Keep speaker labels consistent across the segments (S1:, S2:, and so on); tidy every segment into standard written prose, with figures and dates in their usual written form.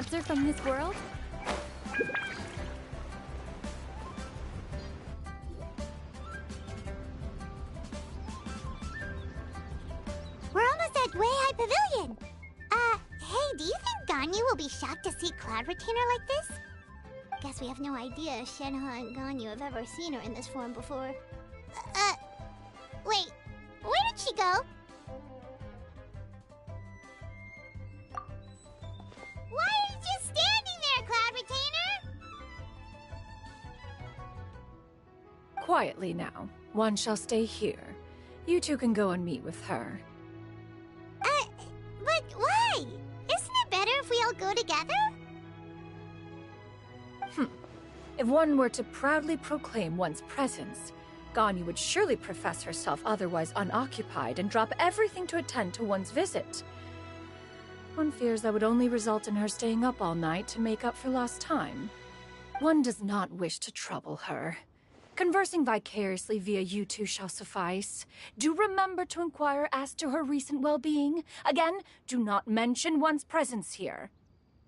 S1: answer from this world?
S2: We're almost at Way High Pavilion. Hey, do you think Ganyu will be shocked to see Cloud Retainer like this? Guess we have no idea Shenhe and Ganyu have ever seen her in this form before. Wait, where did she go? Why are you just standing there, Cloud Retainer?
S3: Quietly now. One shall stay here. You two can go and meet with her.
S2: But why? Isn't it better if we all go together?
S3: If one were to proudly proclaim one's presence, Ganyu would surely profess herself otherwise unoccupied and drop everything to attend to one's visit. One fears that would only result in her staying up all night to make up for lost time. One does not wish to trouble her. Conversing vicariously via you two shall suffice. Do remember to inquire as to her recent well-being. Again, do not mention one's presence here.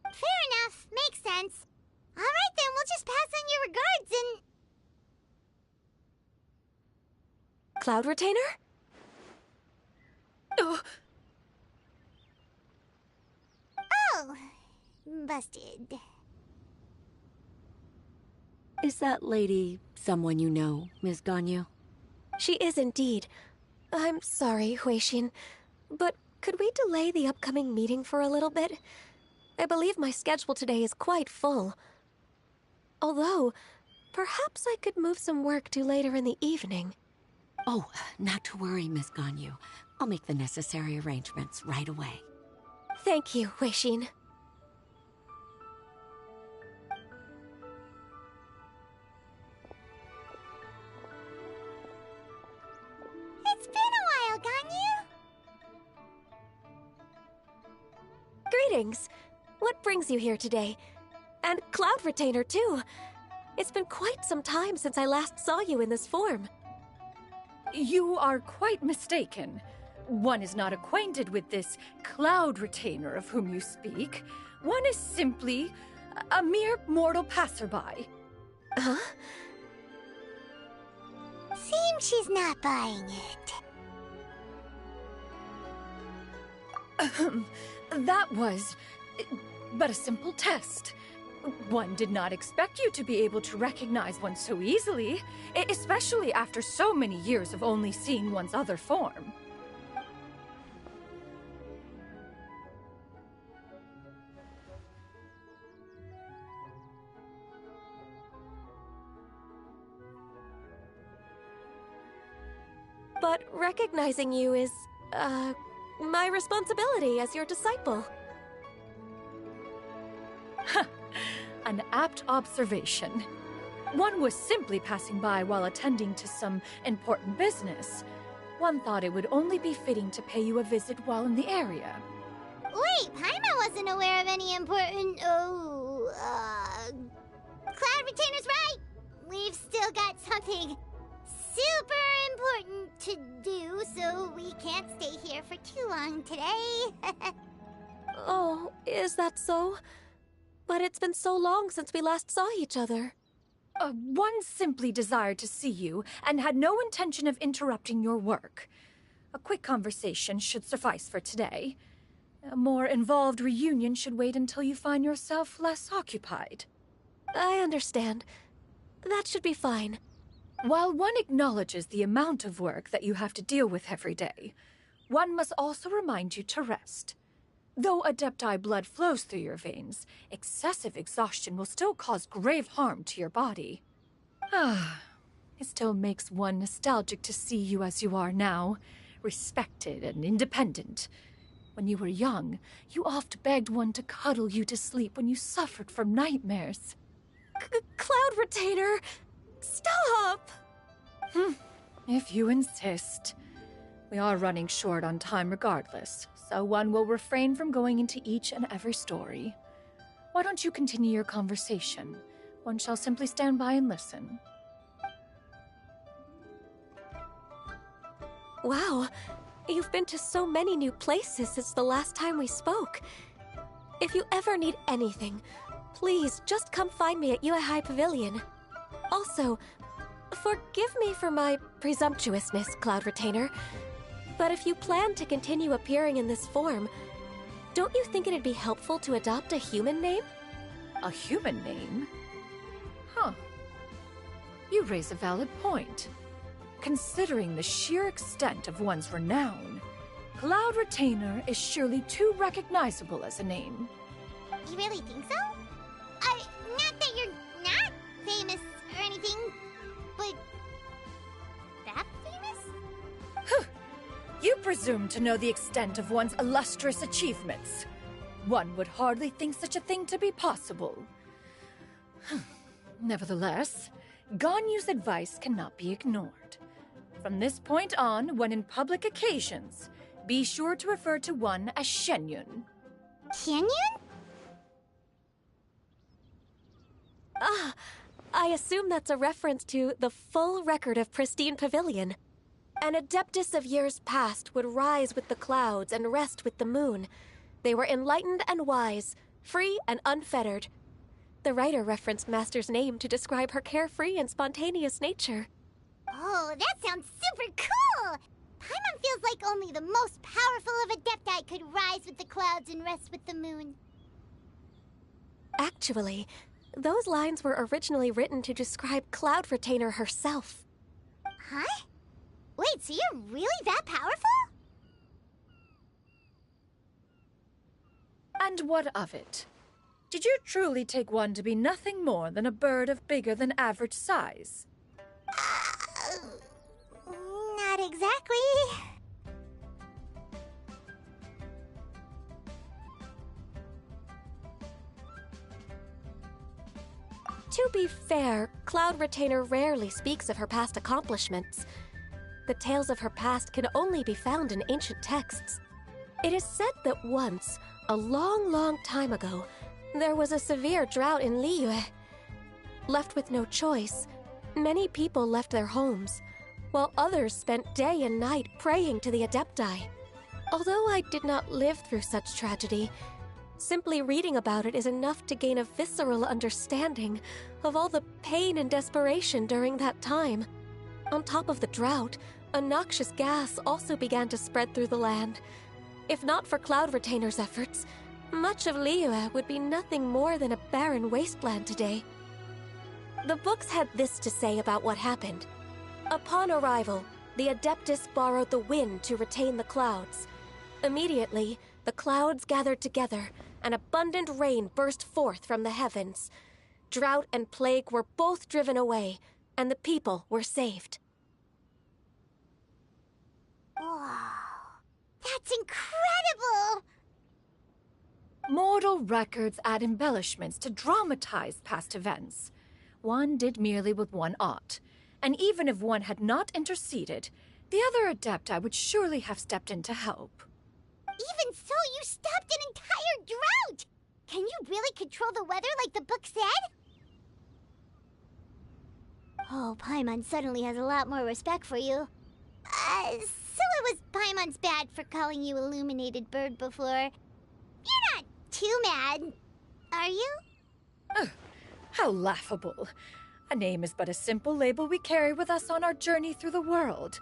S2: Fair enough. Makes sense. All right, then, we'll just pass on your regards and...
S4: Cloud Retainer?
S2: Oh, busted.
S5: Is that lady someone you know, Miss Ganyu?
S4: She is indeed. I'm sorry, Huixin, but could we delay the upcoming meeting for a little bit? I believe my schedule today is quite full. Although, perhaps I could move some work to later in the evening.
S5: Oh, not to worry, Miss Ganyu. I'll make the necessary arrangements right away.
S4: Thank you, Huixin.
S2: It's been a while, Ganyu.
S4: Greetings. What brings you here today? And Cloud Retainer, too. It's been quite some time since I last saw you in this form.
S3: You are quite mistaken. One is not acquainted with this Cloud Retainer of whom you speak. One is simply a mere mortal passerby.
S4: Huh?
S2: Seems she's not buying it.
S3: That was but a simple test. One did not expect you to be able to recognize one so easily, especially after so many years of only seeing one's other form.
S4: But recognizing you is, my responsibility as your disciple.
S3: An apt observation. One was simply passing by while attending to some important business. One thought it would only be fitting to pay you a visit while in the area.
S2: Wait, Paimon wasn't aware of any important... Cloud Retainer's right! We've still got something super important to do, so we can't stay here for too long today.
S4: Oh, is that so? But it's been so long since we last saw each other.
S3: One simply desired to see you and had no intention of interrupting your work. A quick conversation should suffice for today. A more involved reunion should wait until you find yourself less occupied.
S4: I understand. That should be fine.
S3: While one acknowledges the amount of work that you have to deal with every day, one must also remind you to rest. Though Adepti blood flows through your veins, excessive exhaustion will still cause grave harm to your body. It still makes one nostalgic to see you as you are now, respected and independent. When you were young, you oft begged one to cuddle you to sleep when you suffered from nightmares.
S4: Cloud Retainer! Stop!
S3: If you insist. We are running short on time regardless, so one will refrain from going into each and every story. Why don't you continue your conversation? One shall simply stand by and listen.
S4: Wow, you've been to so many new places since the last time we spoke. If you ever need anything, please just come find me at High Pavilion. Also, forgive me for my presumptuousness, Cloud Retainer, but if you plan to continue appearing in this form, don't you think it'd be helpful to adopt a human name?
S3: A human name? Huh. You raise a valid point. Considering the sheer extent of one's renown, Cloud Retainer is surely too recognizable as a name.
S2: You really think so? Not that you're not famous or anything, but that famous?
S3: You presume to know the extent of one's illustrious achievements. One would hardly think such a thing to be possible. Nevertheless, Ganyu's advice cannot be ignored. From this point on, when in public occasions, be sure to refer to one as Shenyun.
S2: Shenyun?
S4: Ah, I assume that's a reference to the full record of Pristine Pavilion. An adeptus of years past would rise with the clouds and rest with the moon. They were enlightened and wise, free and unfettered. The writer referenced Master's name to describe her carefree and spontaneous nature.
S2: Oh, that sounds super cool! Paimon feels like only the most powerful of Adepti could rise with the clouds and rest with the moon.
S4: Actually, those lines were originally written to describe Cloud Retainer herself.
S2: Huh? Wait, so you're really that powerful?
S3: And what of it? Did you truly take one to be nothing more than a bird of bigger than average size?
S2: Not exactly.
S4: To be fair, Cloud Retainer rarely speaks of her past accomplishments. The tales of her past can only be found in ancient texts. It is said that once, a long, long time ago, there was a severe drought in Liyue. Left with no choice, many people left their homes, while others spent day and night praying to the Adepti. Although I did not live through such tragedy, simply reading about it is enough to gain a visceral understanding of all the pain and desperation during that time. On top of the drought, a noxious gas also began to spread through the land. If not for Cloud Retainer's efforts, much of Liyue would be nothing more than a barren wasteland today. The books had this to say about what happened. Upon arrival, the Adeptus borrowed the wind to retain the clouds. Immediately, the clouds gathered together, and abundant rain burst forth from the heavens. Drought and plague were both driven away, and the people were saved.
S2: Wow, that's incredible!
S3: Mortal records add embellishments to dramatize past events. One did merely what one ought, and even if one had not interceded, the other Adepti would surely have stepped in to help.
S2: Even so, you stopped an entire drought! Can you really control the weather like the book said? Oh, Paimon suddenly has a lot more respect for you. So it was Paimon's bad for calling you Illuminated Bird before. You're not too mad, are you?
S3: How laughable. A name is but a simple label we carry with us on our journey through the world.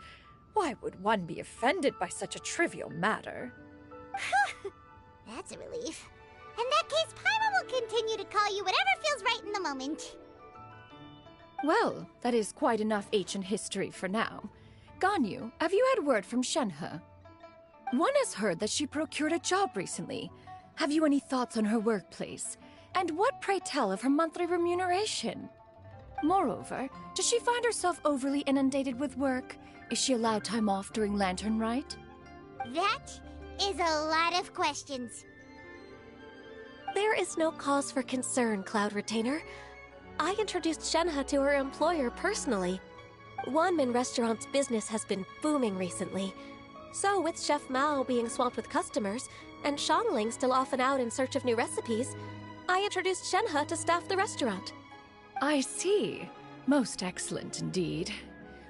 S3: Why would one be offended by such a trivial matter?
S2: That's a relief. In that case, Paimon will continue to call you whatever feels right in the moment.
S3: Well, that is quite enough ancient history for now. Ganyu, have you had word from Shenhe? One has heard that she procured a job recently. Have you any thoughts on her workplace? And what, pray tell, of her monthly remuneration? Moreover, does she find herself overly inundated with work? Is she allowed time off during Lantern Rite?
S2: That is a lot of questions.
S4: There is no cause for concern, Cloud Retainer. I introduced Shenhe to her employer personally. Wanmin Restaurant's business has been booming recently. So with Chef Mao being swamped with customers, and Shangling still off and out in search of new recipes, I introduced Shenhe to staff the restaurant.
S3: I see. Most excellent indeed.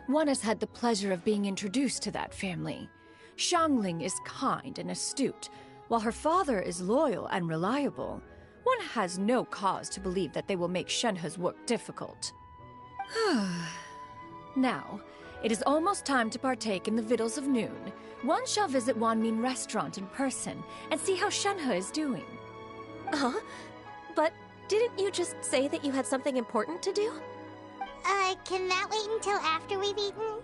S3: One has had the pleasure of being introduced to that family. Shangling is kind and astute, While her father is loyal and reliable, one has no cause to believe that they will make Shenhe's work difficult. Now, it is almost time to partake in the victuals of noon. One shall visit Wanmin Restaurant in person and see how Shenhe is doing.
S4: Huh? But didn't you just say that you had something important to do?
S2: Can that wait until after we've eaten?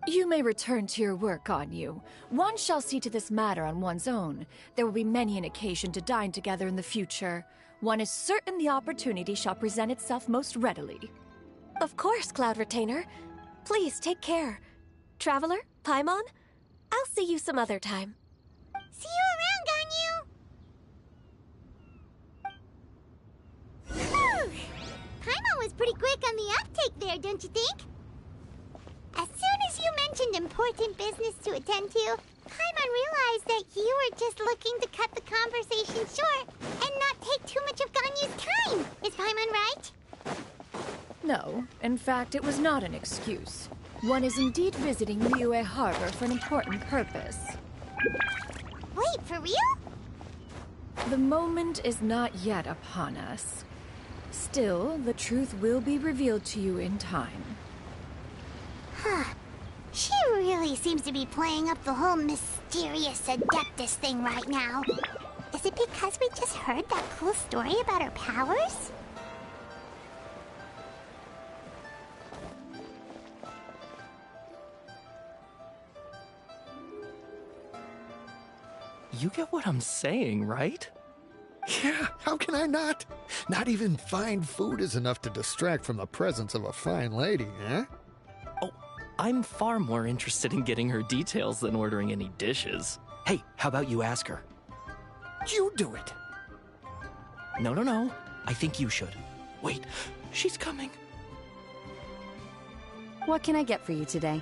S3: You may return to your work, Ganyu. One shall see to this matter on one's own. There will be many an occasion to dine together in the future. One is certain the opportunity shall present itself most readily.
S4: Of course, Cloud Retainer. Please take care. Traveler, Paimon, I'll see you some other time.
S2: See you around, Ganyu! Paimon was pretty quick on the uptake there, don't you think? As soon as you mentioned important business to attend to, Paimon realized that you were just looking to cut the conversation short and not take too much of Ganyu's time. Is Paimon right?
S3: No, in fact, it was not an excuse. One is indeed visiting Liyue Harbor for an important purpose.
S2: Wait, for real?
S3: The moment is not yet upon us. Still, the truth will be revealed to you in time.
S2: She really seems to be playing up the whole mysterious Adeptus thing right now. Is it because we just heard that cool story about her powers?
S1: You get what I'm saying, right?
S6: Yeah, how can I not? Not even fine food is enough to distract from the presence of a fine lady, eh?
S1: Oh, I'm far more interested in getting her details than ordering any dishes. Hey, how about you ask her?
S6: You do it.
S1: No. I think you should. Wait, she's coming.
S7: What can I get for you today?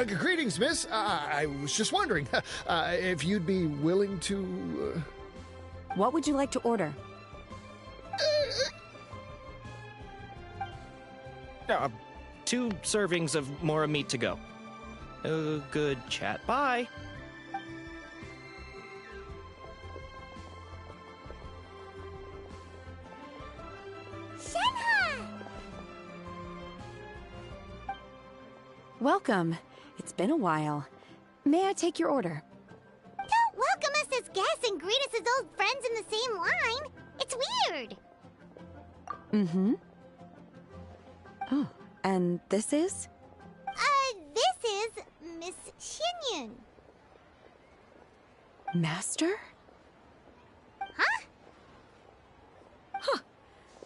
S6: Greetings, miss. I was just wondering if you'd be willing to...
S7: What would you like to order?
S1: 2 servings of more meat to go. Good chat. Bye.
S2: Shenhe!
S7: Welcome. It's been a while. May I take your order?
S2: Don't welcome us as guests and greet us as old friends in the same line. It's weird.
S7: Mm-hmm. Oh, and this is?
S2: This is Miss Xinyun.
S7: Master?
S2: Huh?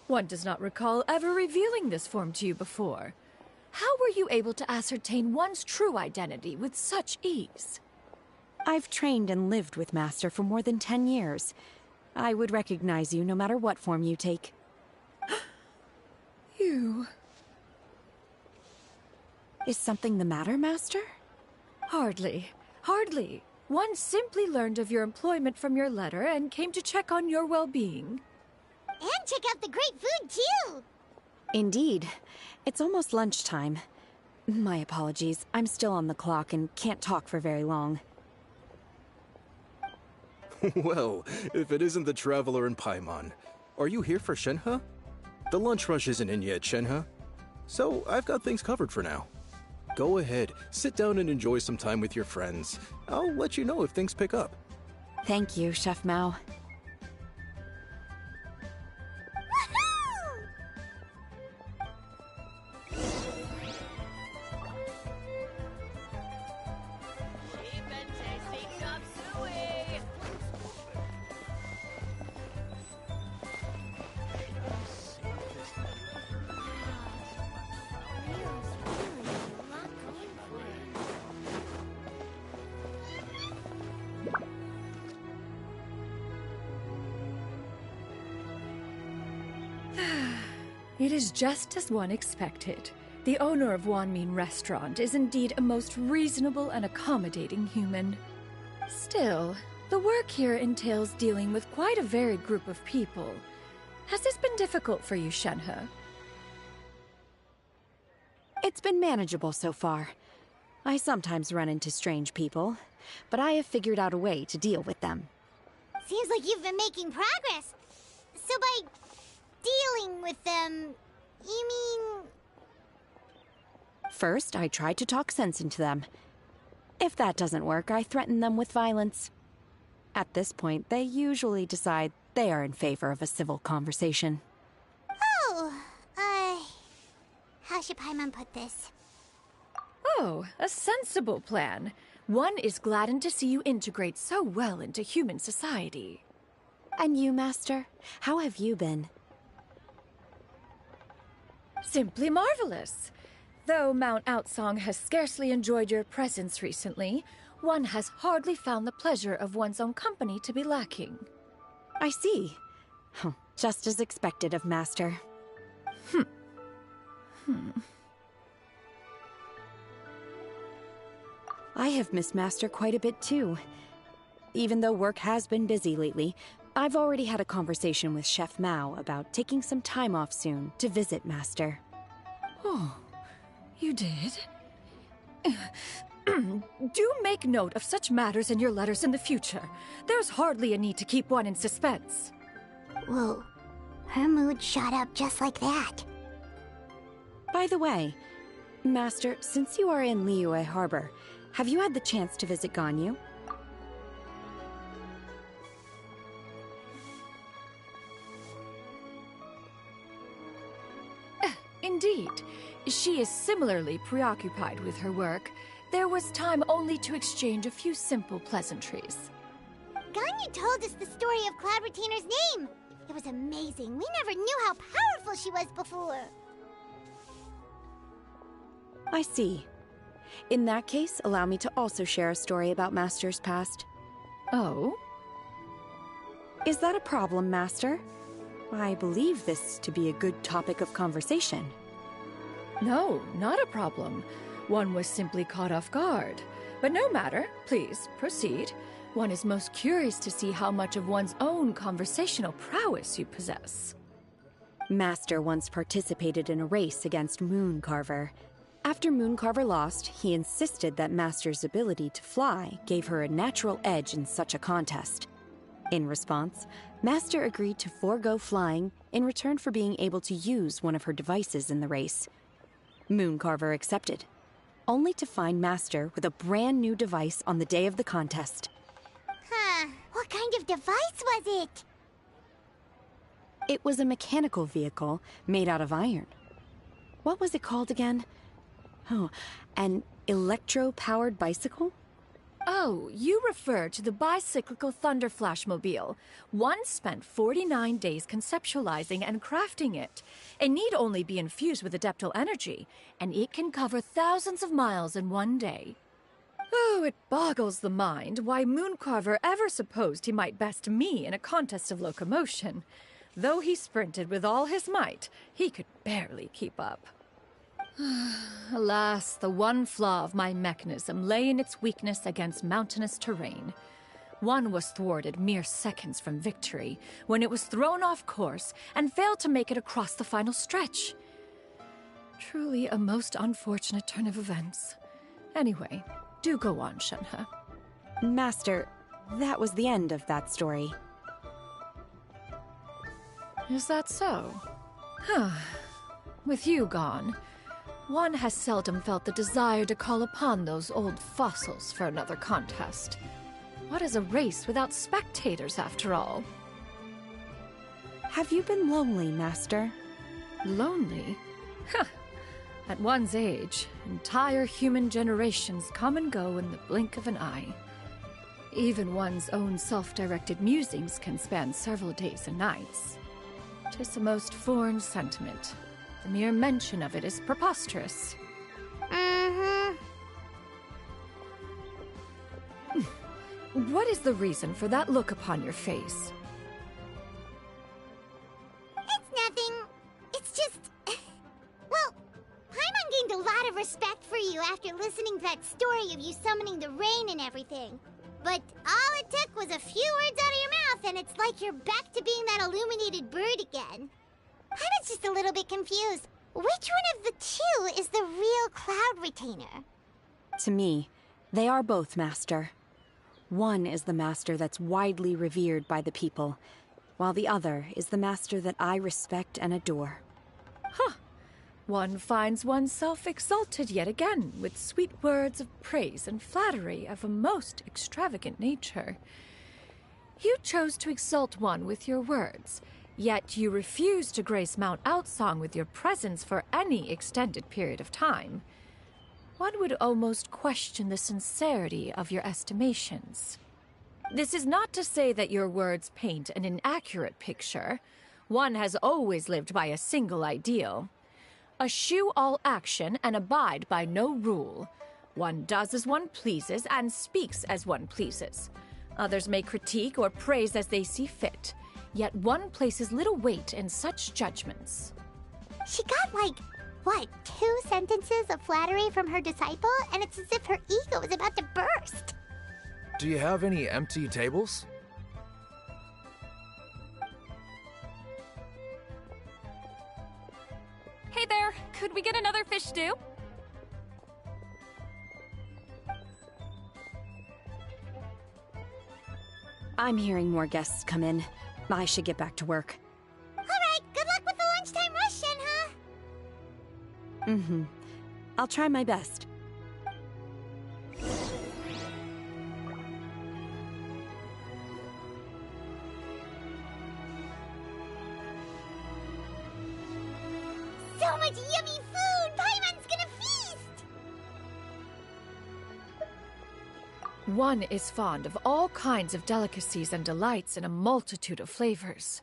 S3: One does not recall ever revealing this form to you before. How were you able to ascertain one's true identity with such ease?
S7: I've trained and lived with Master for more than 10 years. I would recognize you no matter what form you take.
S3: You...
S7: Is something the matter, Master?
S3: Hardly. One simply learned of your employment from your letter and came to check on your well-being.
S2: And check out the great food, too!
S7: Indeed. It's almost lunchtime. My apologies. I'm still on the clock and can't talk for very long.
S8: Well, if it isn't the Traveler and Paimon. Are you here for Shenhe? The lunch rush isn't in yet, Shenhe. So, I've got things covered for now. Go ahead, sit down and enjoy some time with your friends. I'll let you know if things pick up.
S7: Thank you, Chef Mao.
S3: It is just as one expected. The owner of Wanmin Restaurant is indeed a most reasonable and accommodating human. Still, the work here entails dealing with quite a varied group of people. Has this been difficult for you, Shenhe?
S7: It's been manageable so far. I sometimes run into strange people, but I have figured out a way to deal with them.
S2: Seems like you've been making progress. So by dealing with them, you mean...
S7: First, I try to talk sense into them. If that doesn't work, I threaten them with violence. At this point, they usually decide they are in favor of a civil conversation.
S2: Oh, how should Paimon put this?
S3: Oh, a sensible plan. One is gladdened to see you integrate so well into human society.
S7: And you, Master? How have you been?
S3: Simply marvelous. Though Mount Outsong has scarcely enjoyed your presence recently, one has hardly found the pleasure of one's own company to be lacking.
S7: I see. Just as expected of Master. I have missed Master quite a bit too. Even though work has been busy lately, I've already had a conversation with Chef Mao about taking some time off soon to visit Master.
S3: Oh, you did? Do make note of such matters in your letters in the future. There's hardly a need to keep one in suspense.
S2: Whoa, her mood shot up just like that.
S7: By the way, Master, since you are in Liyue Harbor, have you had the chance to visit Ganyu?
S3: Indeed. She is similarly preoccupied with her work. There was time only to exchange a few simple pleasantries.
S2: Ganyu told us the story of Cloud Retainer's name. It was amazing. We never knew how powerful she was before.
S7: I see. In that case, allow me to also share a story about Master's past.
S3: Oh?
S7: Is that a problem, Master? I believe this to be a good topic of conversation.
S3: No, not a problem. One was simply caught off guard. But no matter. Please, proceed. One is most curious to see how much of one's own conversational prowess you possess.
S7: Master once participated in a race against Mooncarver. After Mooncarver lost, he insisted that Master's ability to fly gave her a natural edge in such a contest. In response, Master agreed to forego flying in return for being able to use one of her devices in the race. Mooncarver accepted, only to find Master with a brand new device on the day of the contest.
S2: Huh, what kind of device was it?
S7: It was a mechanical vehicle made out of iron. What was it called again? Oh, an electro-powered bicycle?
S3: Oh, you refer to the bicyclical Thunder Flashmobile. One spent 49 days conceptualizing and crafting it. It need only be infused with adeptal energy, and it can cover thousands of miles in one day. Oh, it boggles the mind why Mooncarver ever supposed he might best me in a contest of locomotion. Though he sprinted with all his might, he could barely keep up. Alas, the one flaw of my mechanism lay in its weakness against mountainous terrain. One was thwarted mere seconds from victory, when it was thrown off course and failed to make it across the final stretch. Truly a most unfortunate turn of events. Anyway, do go on, Shenhe.
S7: Master, that was the end of that story.
S3: Is that so? With you gone, one has seldom felt the desire to call upon those old fossils for another contest. What is a race without spectators, after all?
S7: Have you been lonely, Master?
S3: Lonely? At one's age, entire human generations come and go in the blink of an eye. Even one's own self-directed musings can span several days and nights. 'Tis a most foreign sentiment. The mere mention of it is preposterous. What is the reason for that look upon your face?
S2: It's nothing. It's just... Well, Paimon gained a lot of respect for you after listening to that story of you summoning the rain and everything. But all it took was a few words out of your mouth and it's like you're back to being that illuminated bird again. I was just a little bit confused. Which one of the two is the real Cloud Retainer?
S7: To me, they are both, Master. One is the master that's widely revered by the people, while the other is the master that I respect and adore.
S3: Huh. One finds oneself exalted yet again with sweet words of praise and flattery of a most extravagant nature. You chose to exalt one with your words, yet you refuse to grace Mount Outsong with your presence for any extended period of time. One would almost question the sincerity of your estimations. This is not to say that your words paint an inaccurate picture. One has always lived by a single ideal. Eschew all action and abide by no rule. One does as one pleases and speaks as one pleases. Others may critique or praise as they see fit, yet one places little weight in such judgments.
S2: She got what, 2 sentences of flattery from her disciple, and it's as if her ego is about to burst.
S9: Do you have any empty tables?
S10: Hey there, could we get another fish stew?
S7: I'm hearing more guests come in. I should get back to work.
S2: Alright, good luck with the lunchtime rush, Shenhe.
S7: Mm-hmm. I'll try my best.
S2: So much yummy food! Paimon's gonna feast!
S3: One is fond of all kinds of delicacies and delights in a multitude of flavors.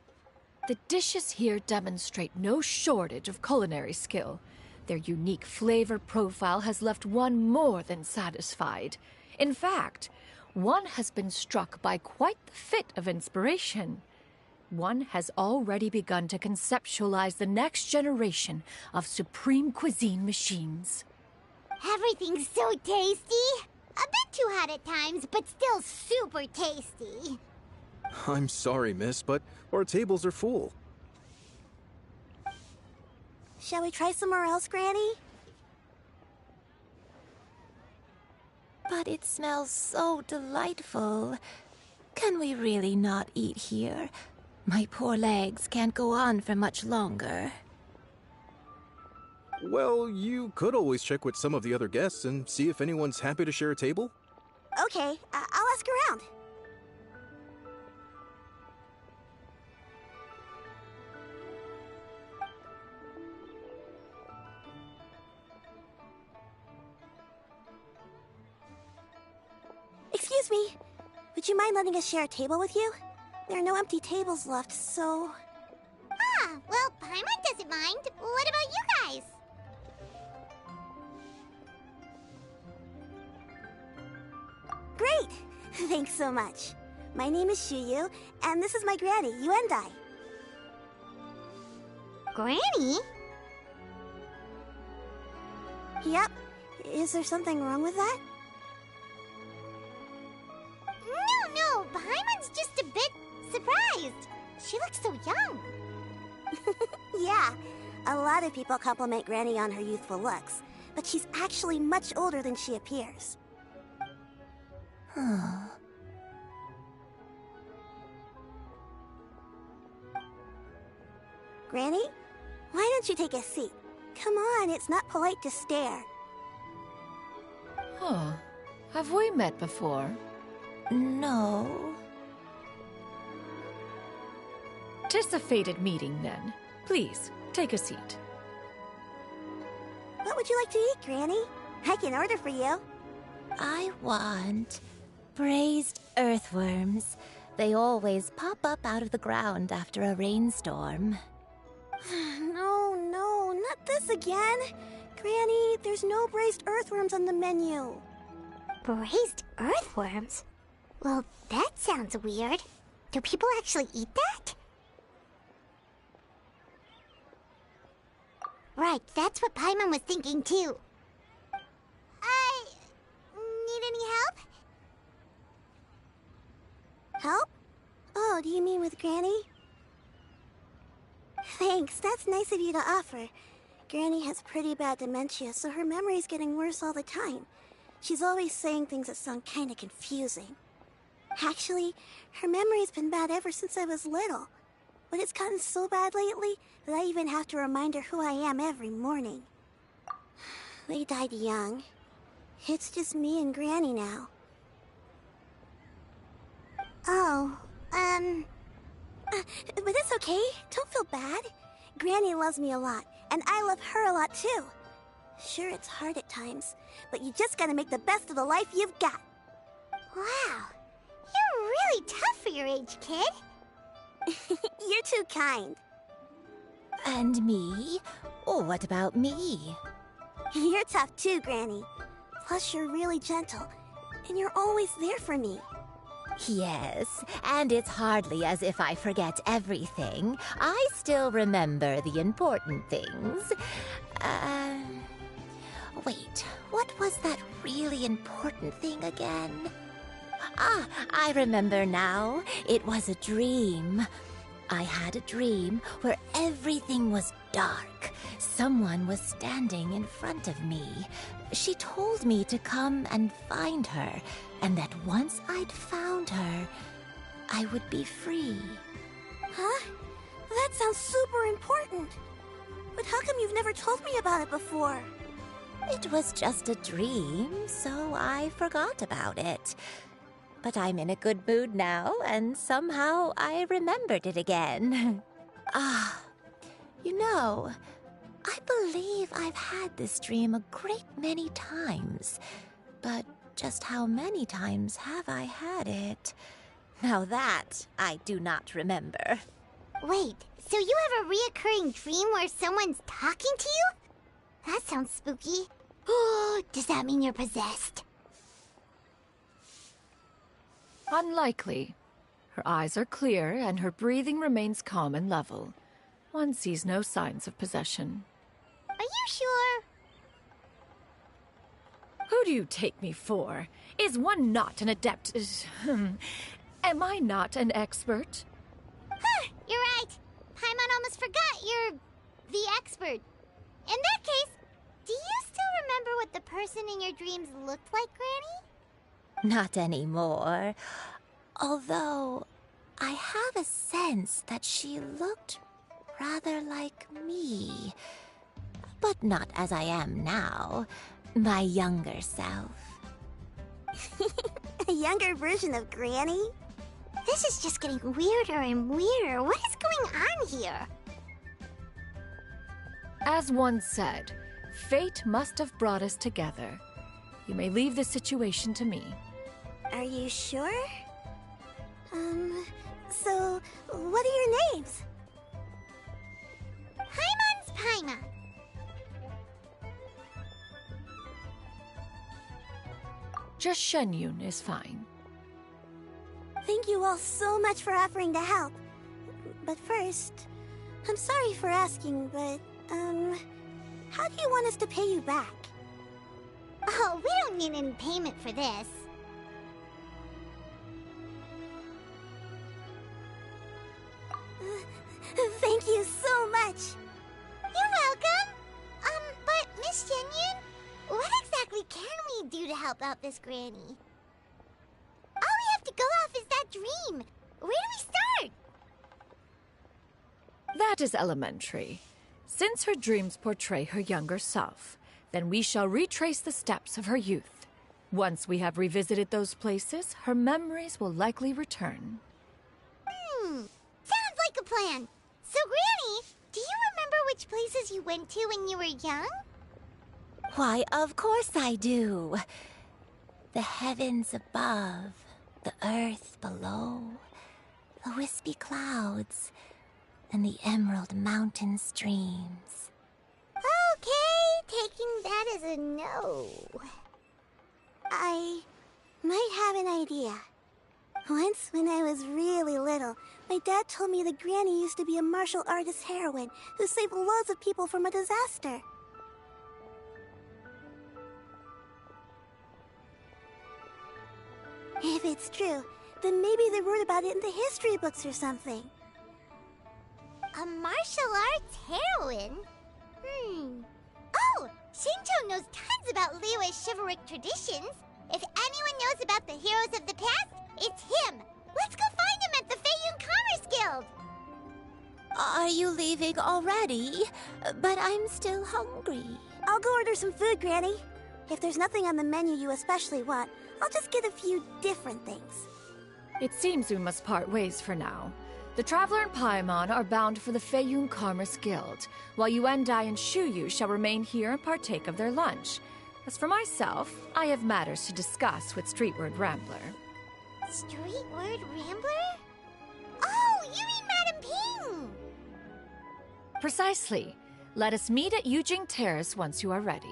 S3: The dishes here demonstrate no shortage of culinary skill. Their unique flavor profile has left one more than satisfied. In fact, one has been struck by quite the fit of inspiration. One has already begun to conceptualize the next generation of supreme cuisine machines.
S2: Everything's so tasty! A bit too hot at times, but still super tasty.
S8: I'm sorry, miss, but our tables are full.
S2: Shall we try somewhere else, Granny?
S11: But it smells so delightful. Can we really not eat here? My poor legs can't go on for much longer.
S8: Well, you could always check with some of the other guests and see if anyone's happy to share a table.
S2: Okay, I'll ask around. Excuse me, would you mind letting us share a table with you? There are no empty tables left, so... Ah, well, Paimon doesn't mind. What about you guys? Great! Thanks so much. My name is Shuyu, and this is my granny, Yuendai. Granny? Yep. Is there something wrong with that? No, Paimon's just a bit surprised. She looks so young. Yeah, a lot of people compliment Granny on her youthful looks, but she's actually much older than she appears. Granny, why don't you take a seat? Come on, it's not polite to stare.
S3: Huh. Have we met before?
S11: No.
S3: 'Tis a fated meeting, then. Please, take a seat.
S2: What would you like to eat, Granny? I can order for you.
S11: I want braised earthworms. They always pop up out of the ground after a rainstorm.
S2: No, not this again. Granny, there's no braised earthworms on the menu. Braised earthworms? Well, that sounds weird. Do people actually eat that? Right, that's what Paimon was thinking too. Need any help? Help? Oh, do you mean with Granny? Thanks, that's nice of you to offer. Granny has pretty bad dementia, so her memory's getting worse all the time. She's always saying things that sound kinda confusing. Actually, her memory's been bad ever since I was little. But it's gotten so bad lately that I even have to remind her who I am every morning. They died young. It's just me and Granny now. Oh, but it's okay. Don't feel bad. Granny loves me a lot, and I love her a lot too. Sure, it's hard at times, but you just gotta make the best of the life you've got. Wow, you're really tough for your age, kid. You're too kind.
S11: And me? Oh, what about me?
S2: You're tough too, Granny. Plus, you're really gentle, and you're always there for me.
S11: Yes, and it's hardly as if I forget everything. I still remember the important things. Wait, what was that really important thing again? Ah, I remember now. It was a dream. I had a dream where everything was dark. Someone was standing in front of me. She told me to come and find her, and that once I'd found her, I would be free.
S2: Huh? That sounds super important. But how come you've never told me about it before?
S11: It was just a dream, so I forgot about it. But I'm in a good mood now, and somehow I remembered it again. You know, I believe I've had this dream a great many times. But just how many times have I had it? Now that I do not remember.
S2: Wait, so you have a reoccurring dream where someone's talking to you? That sounds spooky. Oh, does that mean you're possessed?
S3: Unlikely. Her eyes are clear, and her breathing remains calm and level. One sees no signs of possession.
S2: Are you sure?
S3: Who do you take me for? Is one not an adept? Am I not an expert?
S2: Huh, you're right. Paimon almost forgot you're the expert. In that case, do you still remember what the person in your dreams looked like, Granny?
S11: Not anymore. Although, I have a sense that she looked rather like me. But not as I am now. My younger self.
S2: A younger version of Granny? This is just getting weirder and weirder. What is going on here?
S3: As one said, fate must have brought us together. You may leave the situation to me.
S2: Are you sure? So, what are your names? Paimon's Paimon.
S3: Just Shenyun is fine.
S2: Thank you all so much for offering to help. But first, I'm sorry for asking, but, how do you want us to pay you back? Oh, we don't need any payment for this. Thank you so much. You're welcome. But Miss Shenyun, what exactly can we do to help out this Granny? All we have to go off is that dream. Where do we start?
S3: That is elementary. Since her dreams portray her younger self, then we shall retrace the steps of her youth. Once we have revisited those places, her memories will likely return.
S2: Sounds like a plan. So, Granny, do you remember which places you went to when you were young?
S11: Why, of course I do. The heavens above, the earth below, the wispy clouds, and the emerald mountain streams.
S2: Okay, taking that as a no. I might have an idea. Once, when I was really little, my dad told me that Granny used to be a martial artist heroine who saved loads of people from a disaster. If it's true, then maybe they wrote about it in the history books or something. A martial arts heroine? Oh, Shinjo knows tons about Liyue's chivalric traditions. If anyone knows about the heroes of the past, It's him! Let's go find him at the Feiyun Commerce Guild!
S11: Are you leaving already? But I'm still hungry.
S12: I'll go order some food, Granny. If there's nothing on the menu you especially want, I'll just get a few different things.
S3: It seems we must part ways for now. The Traveler and Paimon are bound for the Feiyun Commerce Guild, while Yuendai and Shuyu shall remain here and partake of their lunch. As for myself, I have matters to discuss with Streetward Rambler.
S2: Streetward Rambler? Oh, you mean Madame Ping!
S3: Precisely. Let us meet at Yujing Terrace once you are ready.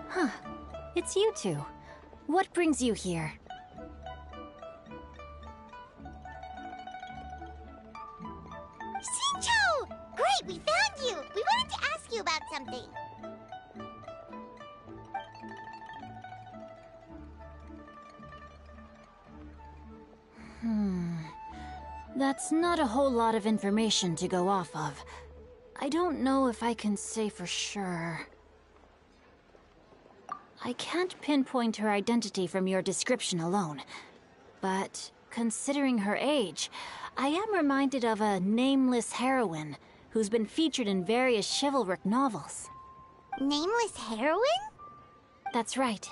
S13: Huh. It's you two. What brings you here?
S2: Shincho! Great, we found you! We wanted to ask you about something.
S13: That's not a whole lot of information to go off of. I don't know if I can say for sure. I can't pinpoint her identity from your description alone, but considering her age, I am reminded of a nameless heroine who's been featured in various chivalric novels.
S2: Nameless heroine?
S13: That's right.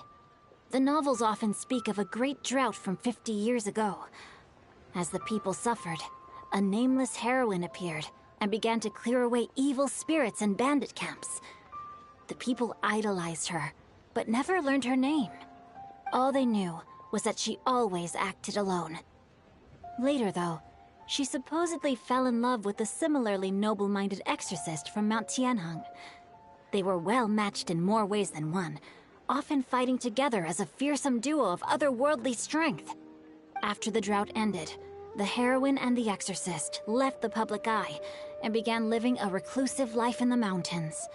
S13: The novels often speak of a great drought from 50 years ago. As the people suffered, a nameless heroine appeared and began to clear away evil spirits and bandit camps. The people idolized her, but never learned her name. All they knew was that she always acted alone. Later, though, she supposedly fell in love with a similarly noble-minded exorcist from Mount Tianheng. They were well matched in more ways than one, often fighting together as a fearsome duo of otherworldly strength. After the drought ended, the heroine and the exorcist left the public eye and began living a reclusive life in the mountains.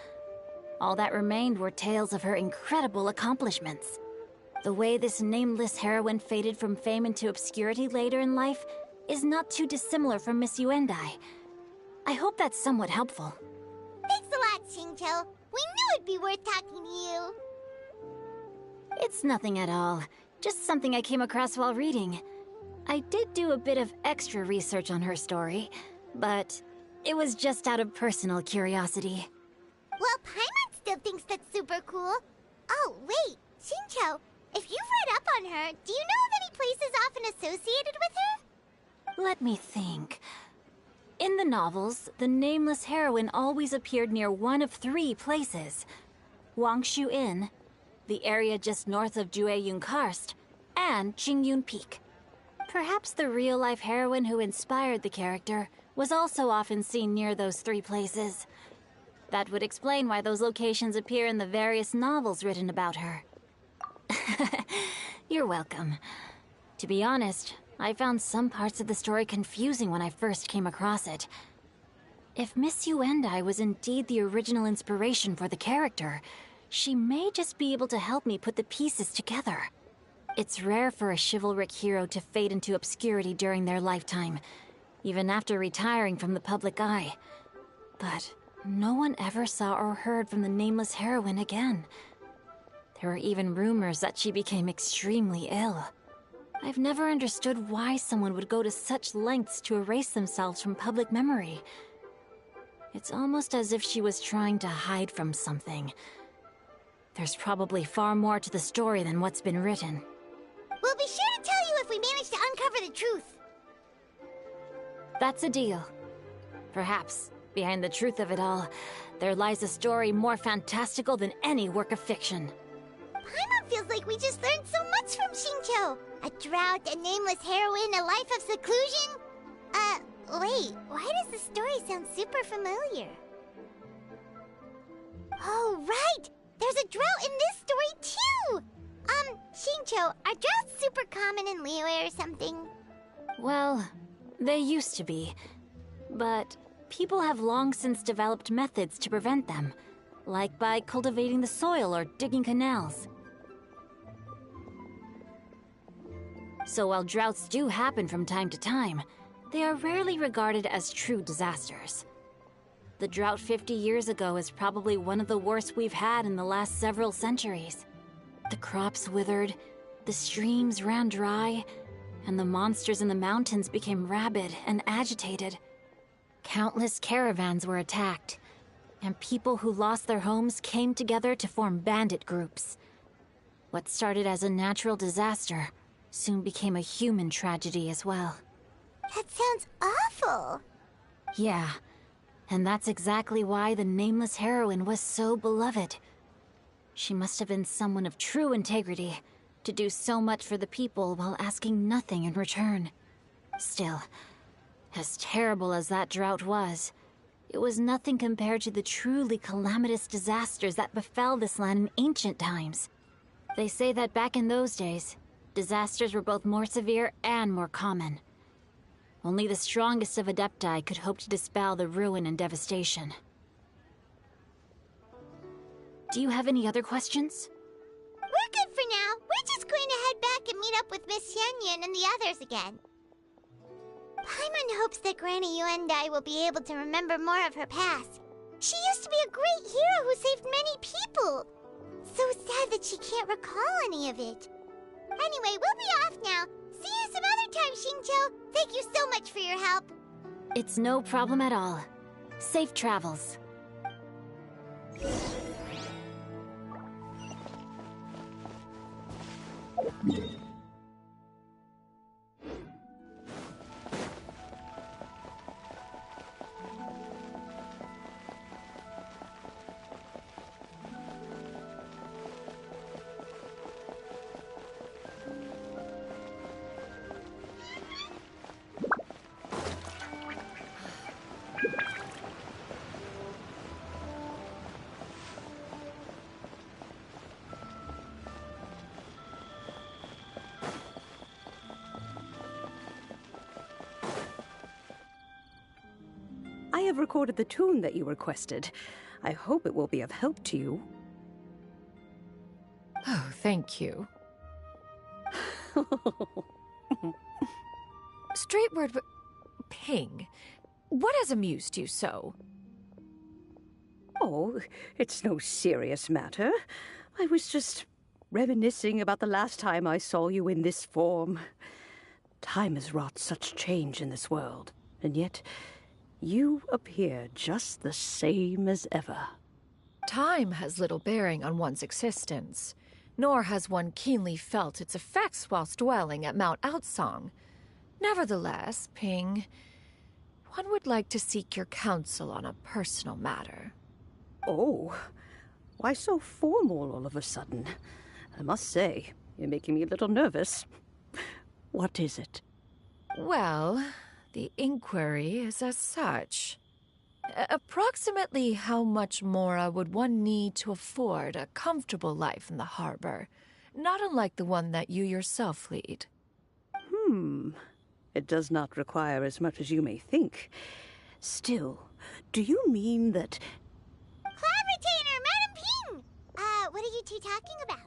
S13: All that remained were tales of her incredible accomplishments. The way this nameless heroine faded from fame into obscurity later in life is not too dissimilar from Miss Yuendai. I hope that's somewhat helpful.
S2: Thanks a lot, Shincho. We knew it'd be worth talking to you.
S13: It's nothing at all. Just something I came across while reading. I did do a bit of extra research on her story, but it was just out of personal curiosity.
S2: Well, Paimon still thinks that's super cool. Oh, wait, Shincho, if you've read up on her, do you know of any places often associated with her?
S13: Let me think. In the novels, the nameless heroine always appeared near one of 3 places. Wangshu Inn, the area just north of Jueyun Karst, and Qingyun Peak. Perhaps the real-life heroine who inspired the character was also often seen near those 3 places. That would explain why those locations appear in the various novels written about her. You're welcome. To be honest, I found some parts of the story confusing when I first came across it. If Miss Yuendai was indeed the original inspiration for the character, she may just be able to help me put the pieces together. It's rare for a chivalric hero to fade into obscurity during their lifetime, even after retiring from the public eye. But no one ever saw or heard from the nameless heroine again. There were even rumors that she became extremely ill. I've never understood why someone would go to such lengths to erase themselves from public memory. It's almost as if she was trying to hide from something. There's probably far more to the story than what's been written.
S2: We'll be sure to tell you if we manage to uncover the truth.
S13: That's a deal. Perhaps, behind the truth of it all, there lies a story more fantastical than any work of fiction.
S2: Paimon feels like we just learned so much from Xingqiu. A drought, a nameless heroine, a life of seclusion. Wait, why does the story sound super familiar? Oh, right! There's a drought in this story, too! Xingqiu, are droughts super common in Liyue or something?
S13: Well, they used to be. But people have long since developed methods to prevent them, like by cultivating the soil or digging canals. So while droughts do happen from time to time, they are rarely regarded as true disasters. The drought 50 years ago is probably one of the worst we've had in the last several centuries. The crops withered, the streams ran dry, and the monsters in the mountains became rabid and agitated. Countless caravans were attacked, and people who lost their homes came together to form bandit groups. What started as a natural disaster soon became a human tragedy as well.
S2: That sounds awful.
S13: Yeah, and that's exactly why the nameless heroine was so beloved. She must have been someone of true integrity, to do so much for the people while asking nothing in return. Still, as terrible as that drought was, it was nothing compared to the truly calamitous disasters that befell this land in ancient times. They say that back in those days, disasters were both more severe and more common. Only the strongest of Adepti could hope to dispel the ruin and devastation. Do you have any other questions?
S2: We're good for now. We're just going to head back and meet up with Miss Xianyun and the others again. Paimon hopes that Granny Yuendai will be able to remember more of her past. She used to be a great hero who saved many people. So sad that she can't recall any of it. Anyway, we'll be off now. See you some other time, Xingqiu. Thank you so much for your help.
S13: It's no problem at all. Safe travels.
S14: I have recorded the tune that you requested. I hope it will be of help to you.
S15: Oh, thank you. Straight word, but Ping, what has amused you so?
S14: Oh, it's no serious matter. I was just reminiscing about the last time I saw you in this form. Time has wrought such change in this world, and yet you appear just the same as ever.
S15: Time has little bearing on one's existence, nor has one keenly felt its effects whilst dwelling at Mount Outsong. Nevertheless, Ping, one would like to seek your counsel on a personal matter.
S14: Oh, why so formal all of a sudden? I must say, you're making me a little nervous. What is it?
S15: Well, the inquiry is as such. Approximately how much more would one need to afford a comfortable life in the harbor, not unlike the one that you yourself lead?
S14: It does not require as much as you may think. Still, do you mean that...
S2: Cloud Retainer, Madam Ping! What are you two talking about?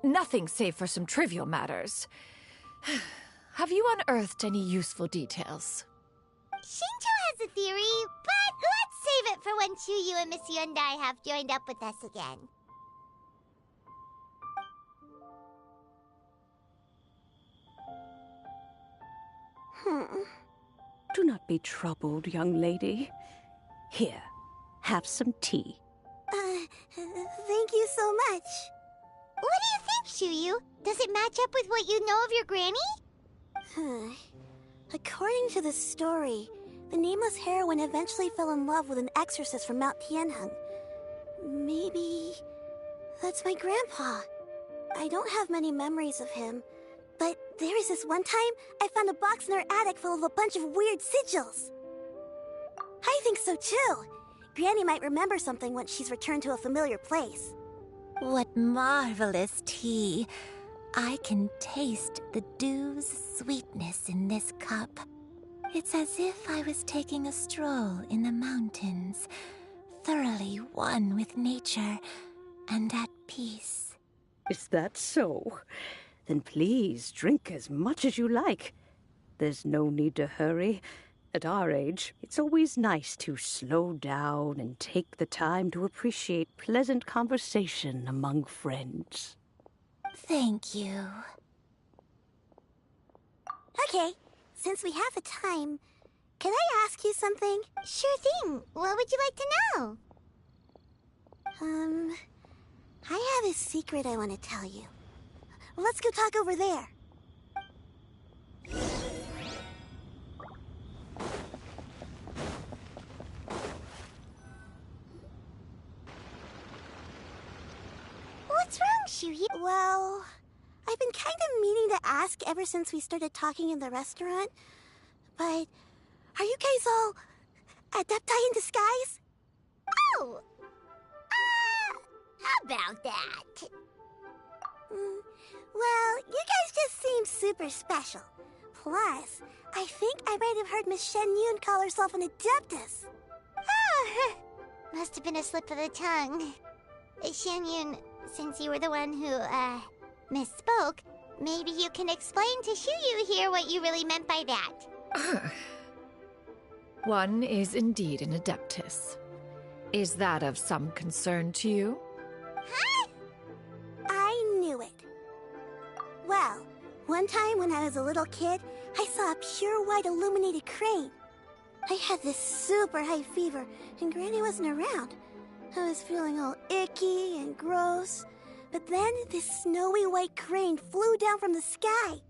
S15: Nothing save for some trivial matters. Have you unearthed any useful details?
S2: Xingqiu has a theory, but let's save it for when Chuyu and Miss Yundai have joined up with us again.
S14: Do not be troubled, young lady. Here, have some tea.
S12: Thank you so much.
S2: What do you think, Chuyu? Does it match up with what you know of your granny?
S12: According to the story, the nameless heroine eventually fell in love with an exorcist from Mount Tianheng. Maybe that's my grandpa. I don't have many memories of him, but there was this one time I found a box in our attic full of a bunch of weird sigils. I think so too. Granny might remember something once she's returned to a familiar place.
S11: What marvelous tea. I can taste the dew's sweetness in this cup. It's as if I was taking a stroll in the mountains, thoroughly one with nature and at peace.
S14: Is that so? Then please drink as much as you like. There's no need to hurry. At our age, it's always nice to slow down and take the time to appreciate pleasant conversation among friends.
S11: Thank you.
S12: Okay, since we have the time, can I ask you something?
S2: Sure thing. What would you like to know?
S12: I have a secret I want to tell you. Let's go talk over there.
S2: What's wrong, Chuyu?
S12: Well, I've been kind of meaning to ask ever since we started talking in the restaurant, but are you guys all adepti in disguise?
S2: Oh! How about that?
S12: Well, you guys just seem super special. Plus, I think I might have heard Miss Shen Yun call herself an adeptus.
S2: Oh, must have been a slip of the tongue. Shen Yun, since you were the one who, misspoke, maybe you can explain to Chuyu here what you really meant by that.
S15: One is indeed an adeptus. Is that of some concern to you?
S12: Huh? I knew it. Well, one time when I was a little kid, I saw a pure white illuminated crane. I had this super high fever, and Granny wasn't around. I was feeling all icky and gross. But then this snowy white crane flew down from the sky.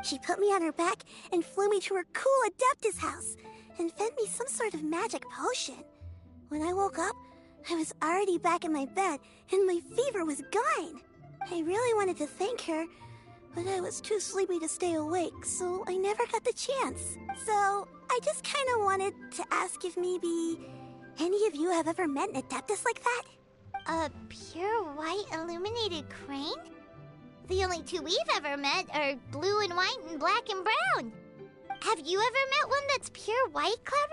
S12: She put me on her back and flew me to her cool Adeptus house and fed me some sort of magic potion. When I woke up, I was already back in my bed and my fever was gone. I really wanted to thank her, but I was too sleepy to stay awake, so I never got the chance. So I just kind of wanted to ask if maybe any of you have ever met an Adeptus like that?
S2: A pure white illuminated crane? The only two we've ever met are blue and white and black and brown. Have you ever met one that's pure white, Cloud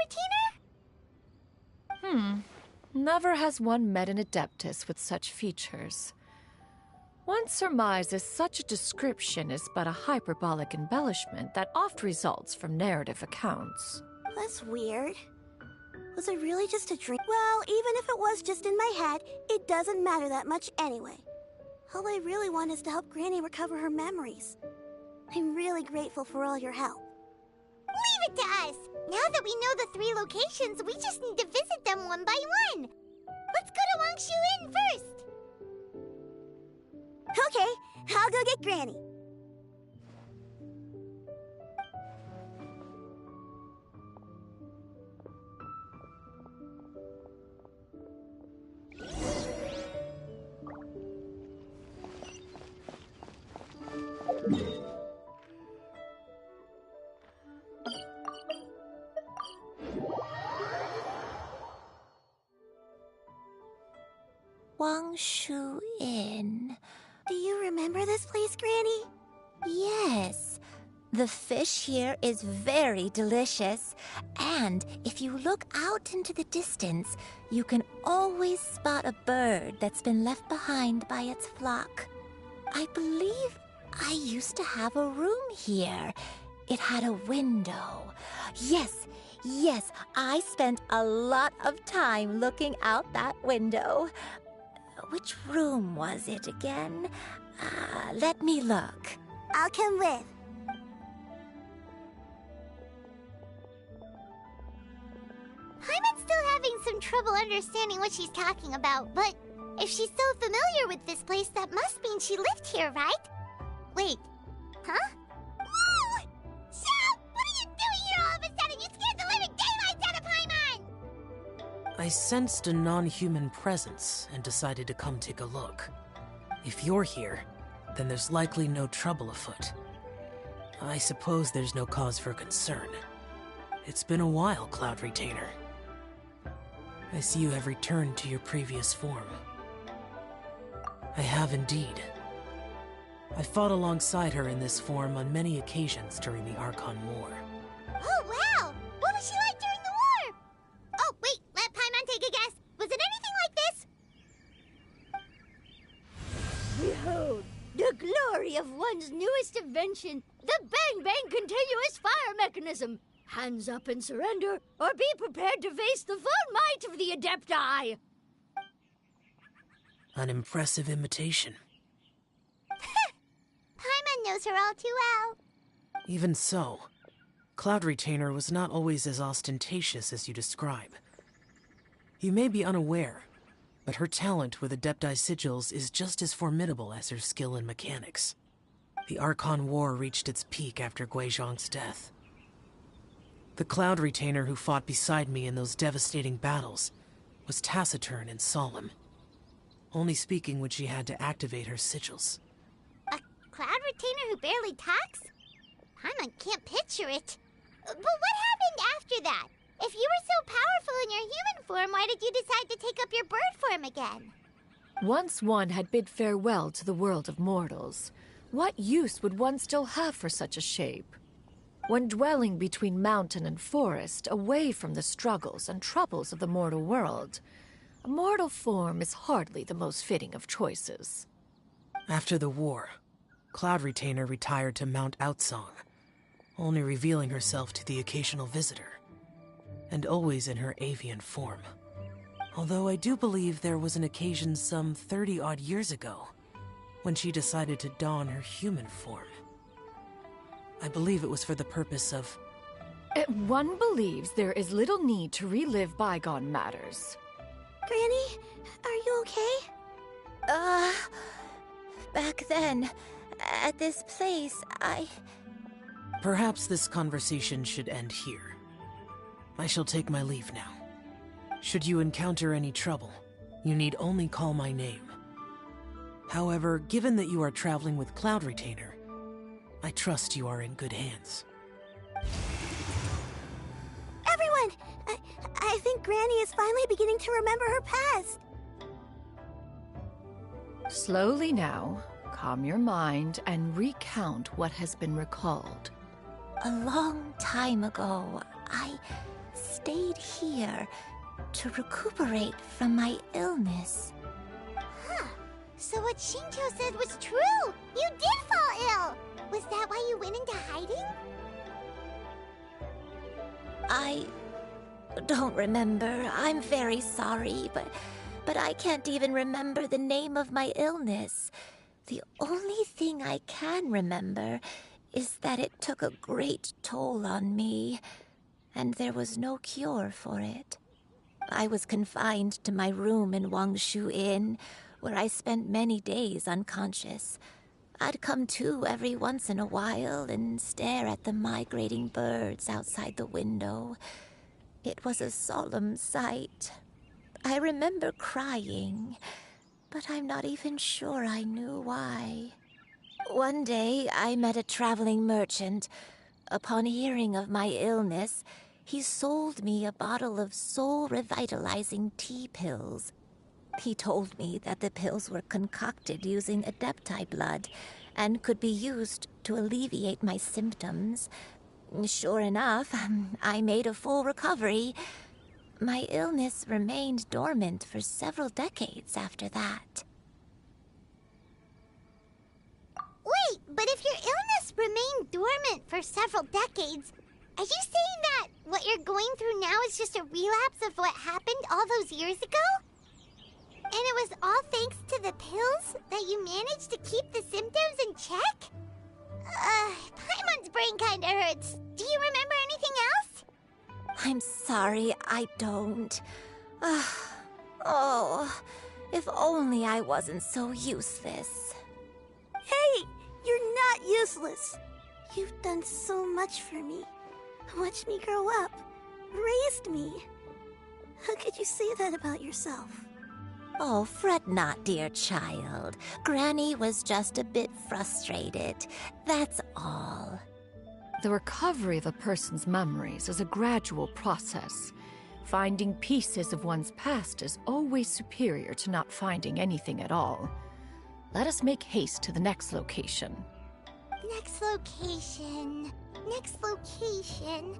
S2: Retainer?
S15: Never has one met an adeptus with such features. One surmises such a description is but a hyperbolic embellishment that oft results from narrative accounts.
S12: That's weird. Was it really just a dream? Well, even if it was just in my head, it doesn't matter that much anyway. All I really want is to help Granny recover her memories. I'm really grateful for all your help.
S2: Leave it to us! Now that we know the 3 locations, we just need to visit them one by one. Let's go to Wangshu Inn first.
S12: Okay, I'll go get Granny.
S11: Wangshu Inn.
S12: Do you remember this place, Granny?
S11: Yes. The fish here is very delicious. And if you look out into the distance, you can always spot a bird that's been left behind by its flock. I believe I used to have a room here. It had a window. Yes, yes, I spent a lot of time looking out that window. Which room was it again? Let me look.
S12: I'll come with.
S2: Paimon's still having some trouble understanding what she's talking about, but if she's so familiar with this place, that must mean she lived here, right? Wait, huh? Whoa! Shep! What are you doing here all of a sudden? You scared the living daylights out of Paimon!
S16: I sensed a non-human presence and decided to come take a look. If you're here, then there's likely no trouble afoot. I suppose there's no cause for concern. It's been a while, Cloud Retainer. I see you have returned to your previous form. I have indeed. I fought alongside her in this form on many occasions during the Archon War.
S2: Oh, wow! What was she like during the war? Oh, wait, let Paimon take a guess. Was it anything like this?
S17: Behold, the glory of one's newest invention, the Bang Bang Continuous Fire Mechanism. Hands up and surrender, or be prepared to face the full might of the Adepti.
S16: An impressive imitation.
S2: Paimon knows her all too well.
S16: Even so, Cloud Retainer was not always as ostentatious as you describe. You may be unaware, but her talent with Adepti sigils is just as formidable as her skill in mechanics. The Archon War reached its peak after Guizhong's death. The Cloud Retainer who fought beside me in those devastating battles was taciturn and solemn, only speaking when she had to activate her sigils.
S2: A Cloud Retainer who barely talks? Paimon can't picture it. But what happened after that? If you were so powerful in your human form, why did you decide to take up your bird form again?
S3: Once one had bid farewell to the world of mortals, what use would one still have for such a shape? When dwelling between mountain and forest, away from the struggles and troubles of the mortal world, a mortal form is hardly the most fitting of choices.
S16: After the war, Cloud Retainer retired to Mount Outsong, only revealing herself to the occasional visitor, and always in her avian form. Although I do believe there was an occasion some 30-odd years ago, when she decided to don her human form. I believe it was for the purpose of...
S3: One believes there is little need to relive bygone matters.
S12: Granny, are you okay?
S11: Back then, at this place,
S16: Perhaps this conversation should end here. I shall take my leave now. Should you encounter any trouble, you need only call my name. However, given that you are traveling with Cloud Retainer, I trust you are in good hands.
S12: Everyone! I think Granny is finally beginning to remember her past.
S3: Slowly now, calm your mind and recount what has been recalled.
S11: A long time ago, I stayed here to recuperate from my illness.
S2: Huh. So what Shinto said was true! You did fall ill! Was that why you went into hiding?
S11: I don't remember. I'm very sorry, but I can't even remember the name of my illness. The only thing I can remember is that it took a great toll on me, and there was no cure for it. I was confined to my room in Wangshu Inn, where I spent many days unconscious. I'd come to every once in a while and stare at the migrating birds outside the window. It was a solemn sight. I remember crying, but I'm not even sure I knew why. One day, I met a traveling merchant. Upon hearing of my illness, he sold me a bottle of soul-revitalizing tea pills. He told me that the pills were concocted using Adepti blood and could be used to alleviate my symptoms. Sure enough, I made a full recovery. My illness remained dormant for several decades after that.
S2: Wait, but if your illness remained dormant for several decades. Are you saying that what you're going through now is just a relapse of what happened all those years ago? And it was all thanks to the pills that you managed to keep the symptoms in check? Paimon's brain kinda hurts. Do you remember anything else?
S11: I'm sorry, I don't. Oh, if only I wasn't so useless.
S12: Hey, you're not useless. You've done so much for me. Watched me grow up. Raised me. How could you say that about yourself?
S11: Oh, fret not, dear child. Granny was just a bit frustrated. That's all.
S3: The recovery of a person's memories is a gradual process. Finding pieces of one's past is always superior to not finding anything at all. Let us make haste to the next location.
S2: Next location. Next location.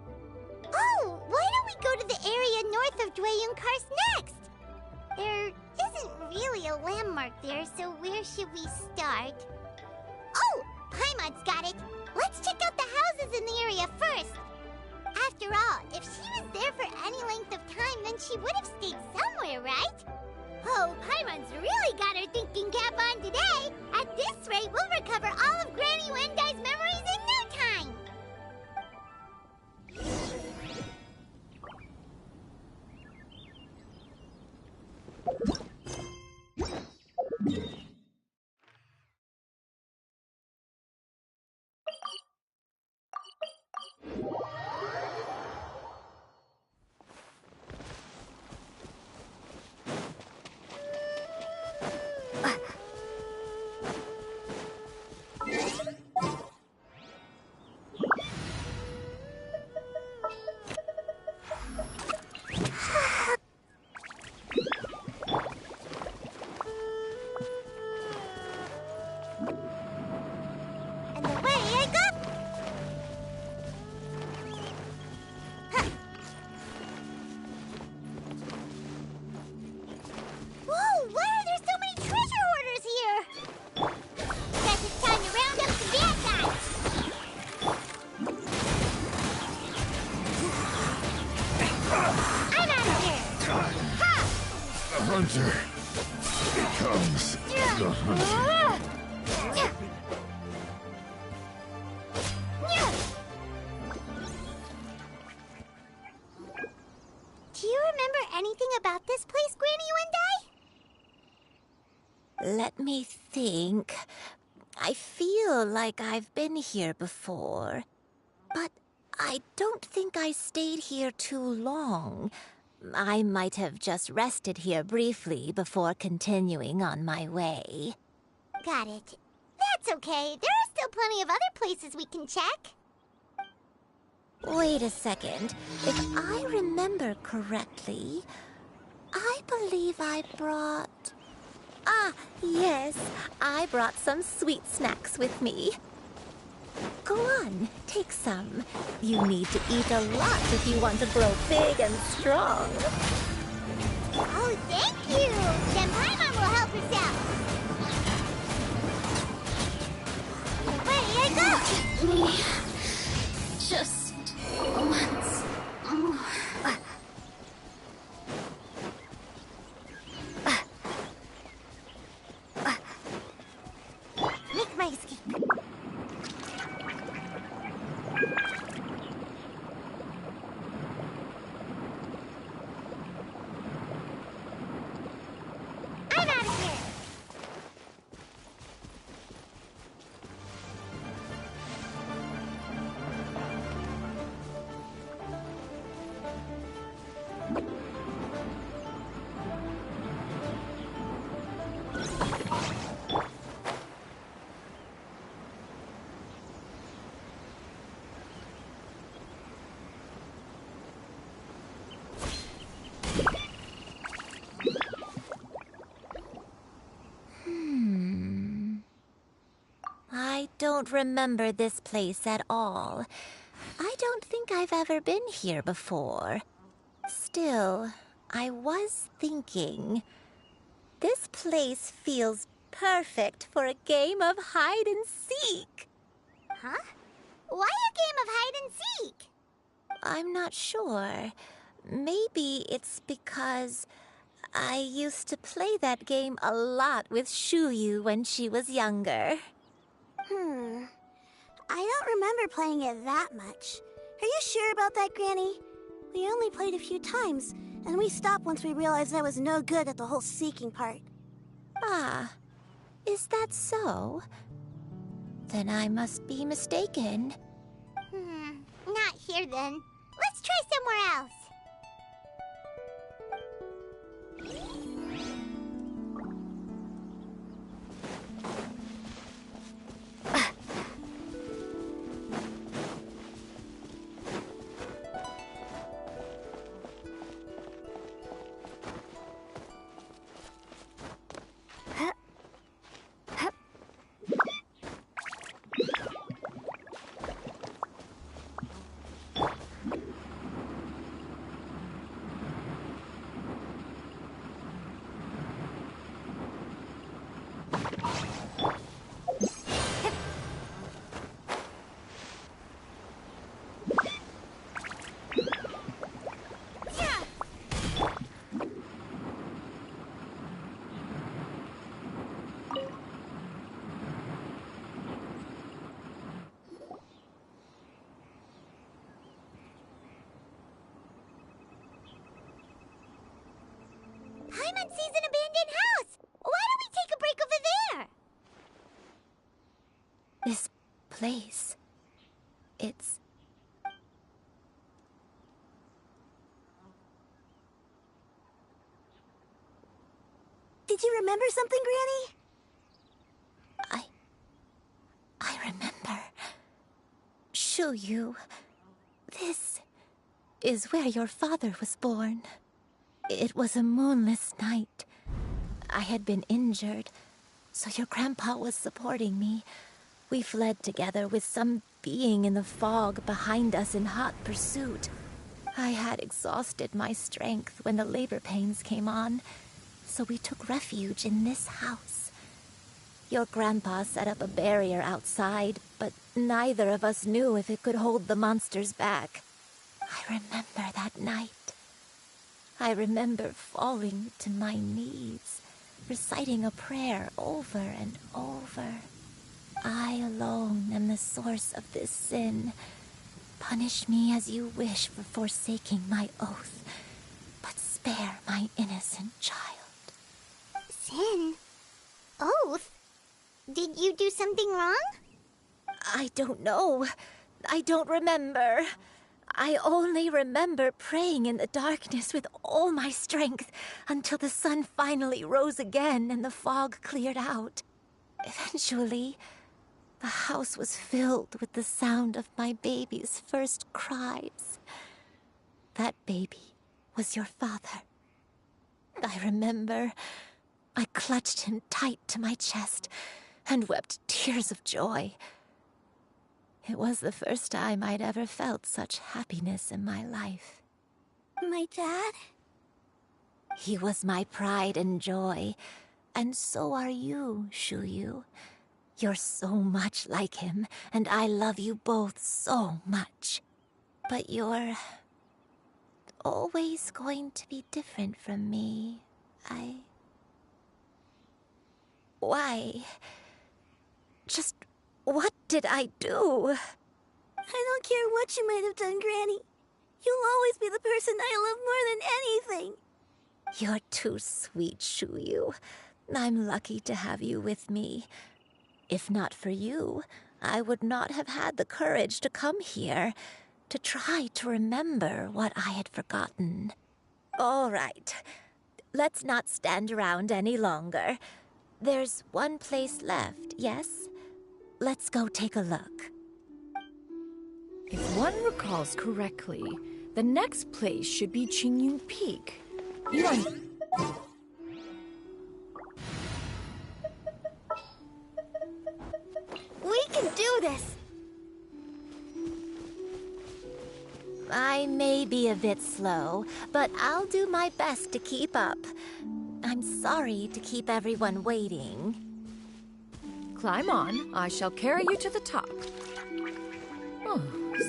S2: Oh, why don't we go to the area north of Dwayunkars next? There isn't really a landmark there, so where should we start? Oh, Paimon's got it. Let's check out the houses in the area first. After all, if she was there for any length of time, then she would have stayed somewhere, right? Oh, Paimon's really got her thinking cap on today. At this rate, we'll recover all of Granny Wendai's memories in no time.
S6: Hunter becomes the hunter.
S2: Do you remember anything about this place, Granny Wendai?
S11: Let me think. I feel like I've been here before, but I don't think I stayed here too long. I might have just rested here briefly before continuing on my way.
S2: Got it. That's okay. There are still plenty of other places we can check.
S11: Wait a second. If I remember correctly, I believe I brought... Ah, yes. I brought some sweet snacks with me. Go on, take some. You need to eat a lot if you want to grow big and strong.
S2: Oh, thank you! Then Paimon will help herself. Away I go!
S13: Me. Just once more.
S2: Make my escape. I'm out of here!
S11: I don't remember this place at all. I don't think I've ever been here before. Still, I was thinking, this place feels perfect for a game of hide and seek.
S2: Huh? Why a game of hide and seek?
S11: I'm not sure. Maybe it's because I used to play that game a lot with Shuyu when she was younger.
S12: I don't remember playing it that much. Are you sure about that, Granny? We only played a few times, and we stopped once we realized I was no good at the whole seeking part.
S11: Ah, is that so? Then I must be mistaken.
S2: Not here then. Let's try somewhere else. Paimon sees an abandoned house! Why don't we take a break over there?
S11: This place... it's...
S12: Did you remember something, Granny?
S11: I remember. Shuyu, this is where your father was born. It was a moonless night. I had been injured, so your grandpa was supporting me. We fled together with some being in the fog behind us in hot pursuit. I had exhausted my strength when the labor pains came on, so we took refuge in this house. Your grandpa set up a barrier outside, but neither of us knew if it could hold the monsters back. I remember that night. I remember falling to my knees, reciting a prayer over and over. I alone am the source of this sin. Punish me as you wish for forsaking my oath, but spare my innocent child.
S2: Sin? Oath? Did you do something wrong?
S11: I don't know. I don't remember. I only remember praying in the darkness with all my strength until the sun finally rose again and the fog cleared out. Eventually, the house was filled with the sound of my baby's first cries. That baby was your father. I remember I clutched him tight to my chest and wept tears of joy. It was the first time I'd ever felt such happiness in my life.
S12: My dad?
S11: He was my pride and joy, and so are you, Shuyu. You're so much like him, and I love you both so much. But you're always going to be different from me. Why? Just what did I do?
S12: I don't care what you might have done, Granny. You'll always be the person I love more than anything.
S11: You're too sweet, Shuyu. I'm lucky to have you with me. If not for you, I would not have had the courage to come here, to try to remember what I had forgotten. All right, let's not stand around any longer. There's one place left, yes? Let's go take a look.
S3: If one recalls correctly, the next place should be Qingyun Peak. We
S2: can do this!
S11: I may be a bit slow, but I'll do my best to keep up. I'm sorry to keep everyone waiting.
S3: Climb on. I shall carry you to the top.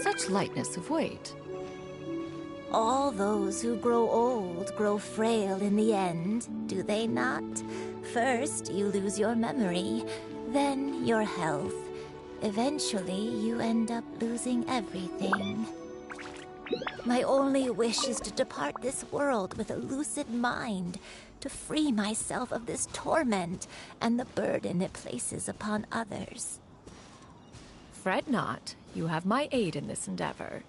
S15: such lightness of weight?
S11: All those who grow old grow frail in the end, do they not? First, you lose your memory, then your health. Eventually, you end up losing everything. My only wish is to depart this world with a lucid mind, to free myself of this torment and the burden it places upon others.
S15: Fret not. You have my aid in this endeavor.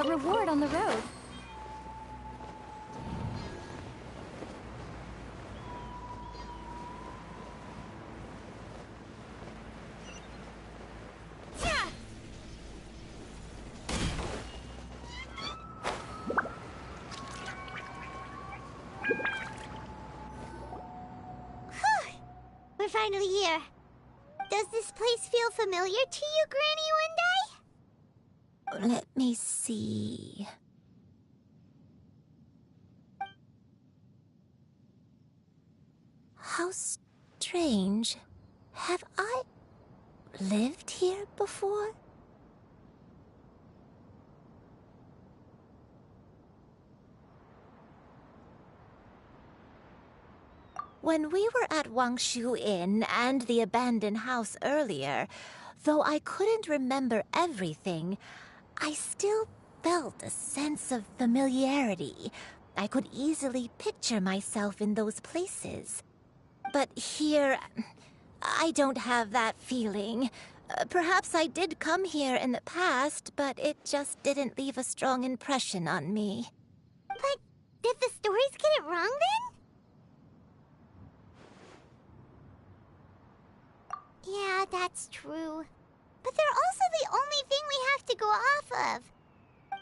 S13: Reward on the road.
S2: We're finally here. Does this place feel familiar to you, Granny One Day?
S11: Let me see. How strange. Have I lived here before? When we were at Wangshu Inn and the abandoned house earlier, though I couldn't remember everything, I still felt a sense of familiarity. I could easily picture myself in those places. But here, I don't have that feeling. Perhaps I did come here in the past, but it just didn't leave a strong impression on me.
S2: But did the stories get it wrong then? Yeah, that's true. But they're also the only thing we have to go off of.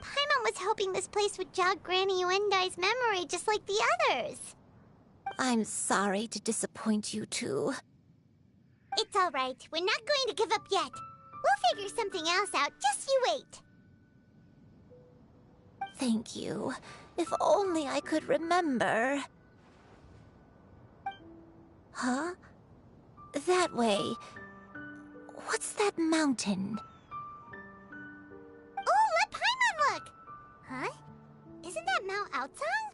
S2: Paimon was hoping this place would jog Granny Yuendai's memory just like the others.
S11: I'm sorry to disappoint you two.
S2: It's all right. We're not going to give up yet. We'll figure something else out. Just you wait.
S11: Thank you. If only I could remember. Huh? That way. What's that mountain?
S2: Oh, let Paimon look! Huh? Isn't that Mount Outsong?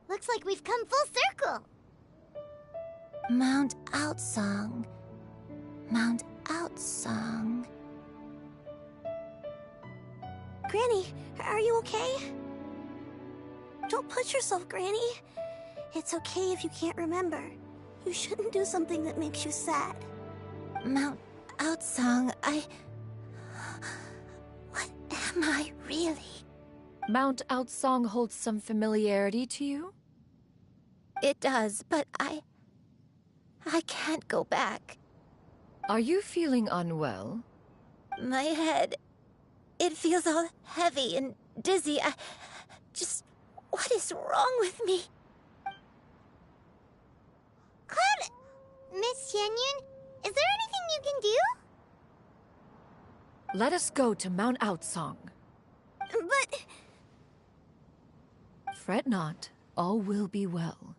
S2: Looks like we've come full circle.
S11: Mount Outsong. Mount Outsong.
S12: Granny, are you okay? Don't push yourself, Granny. It's okay if you can't remember. You shouldn't do something that makes you sad.
S11: Mount Outsong, What am I really?
S15: Mount Outsong holds some familiarity to you?
S11: It does, but I can't go back.
S15: Are you feeling unwell?
S11: My head, it feels all heavy and dizzy. What is wrong with me?
S2: Cloud... Miss Xianyun, is there anything you can do?
S15: Let us go to Mount Outsong.
S12: But...
S15: Fret not, all will be well.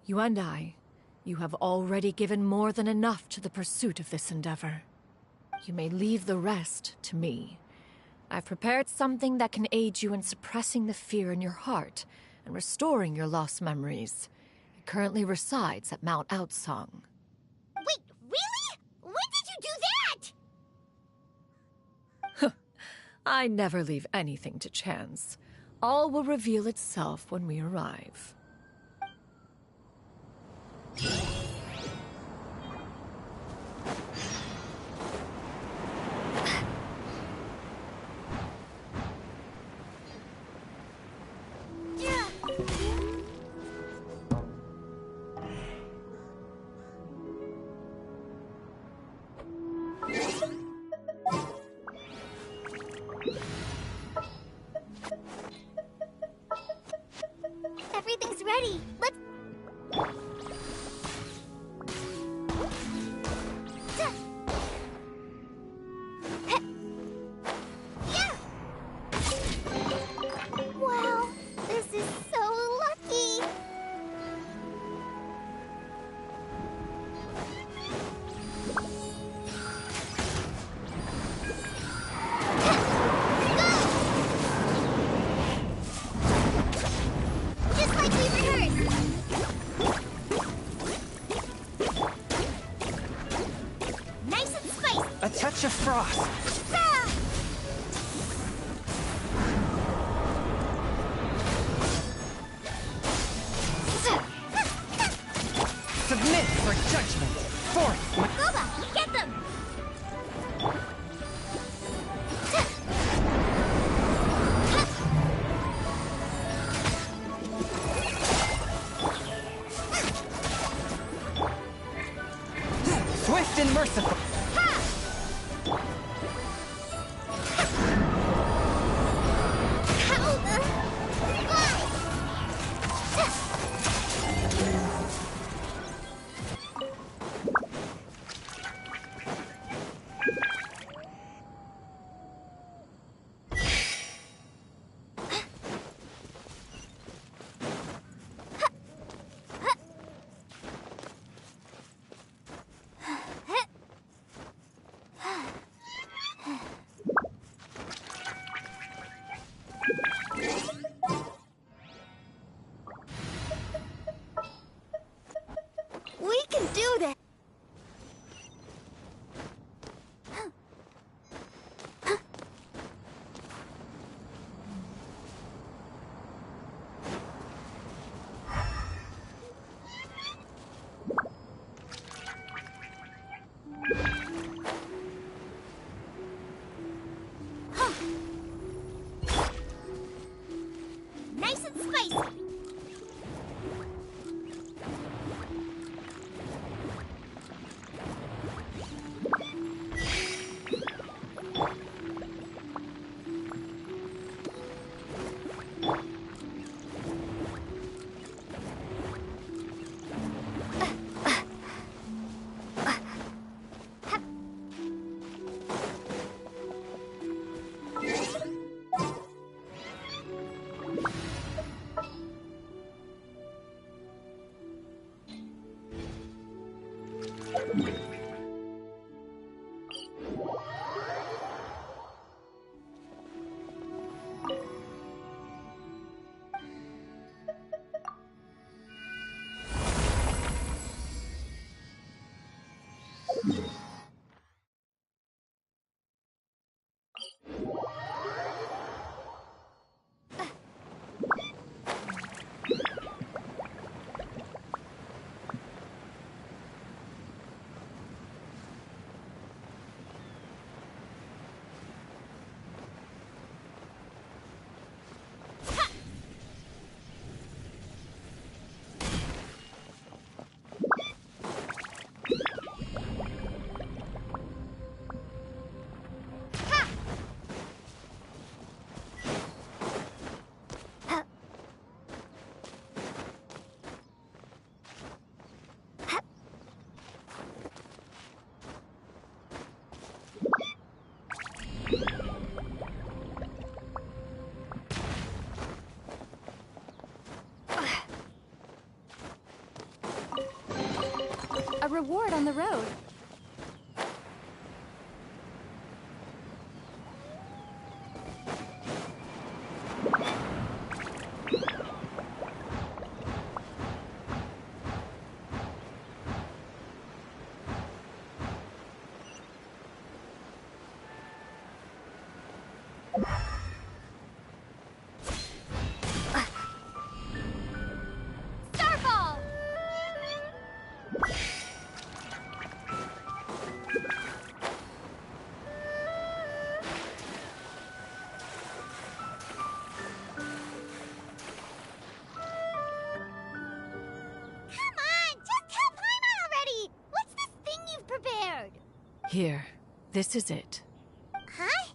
S15: You and I, you have already given more than enough to the pursuit of this endeavor. You may leave the rest to me. I've prepared something that can aid you in suppressing the fear in your heart and restoring your lost memories. It currently resides at Mount Outsong.
S2: Wait, really? When did you do that?
S15: I never leave anything to chance. All will reveal itself when we arrive.
S2: Everything's ready. Let's... Wow, this is so lucky. Just like we rehearsed.
S13: reward on the road.
S10: Starfall!
S2: Come on, just tell Paimon already! What's this thing you've prepared?
S15: Here, this is it.
S2: Huh?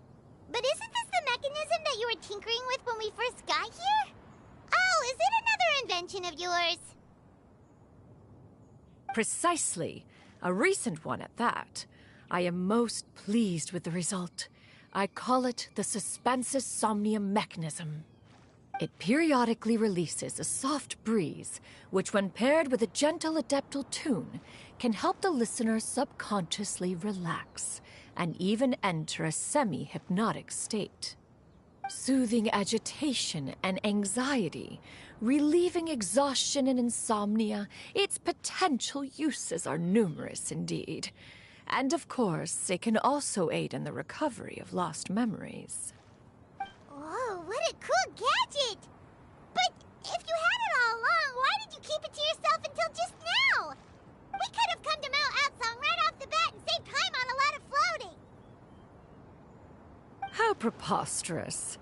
S2: But isn't this the mechanism that you were tinkering with when we first got here? Oh, is it another invention of yours?
S15: Precisely. A recent one at that. I am most pleased with the result. I call it the Suspensus Somnium mechanism. It periodically releases a soft breeze, which when paired with a gentle adeptal tune, can help the listener subconsciously relax and even enter a semi-hypnotic state. Soothing agitation and anxiety, relieving exhaustion and insomnia, its potential uses are numerous indeed. And of course, it can also aid in the recovery of lost memories.
S2: Whoa, what a cool gadget! But if you had it all along, why did you keep it to yourself until just now? We could have come to Mount Outsong right off the bat and saved Paimon a lot of floating!
S15: How preposterous.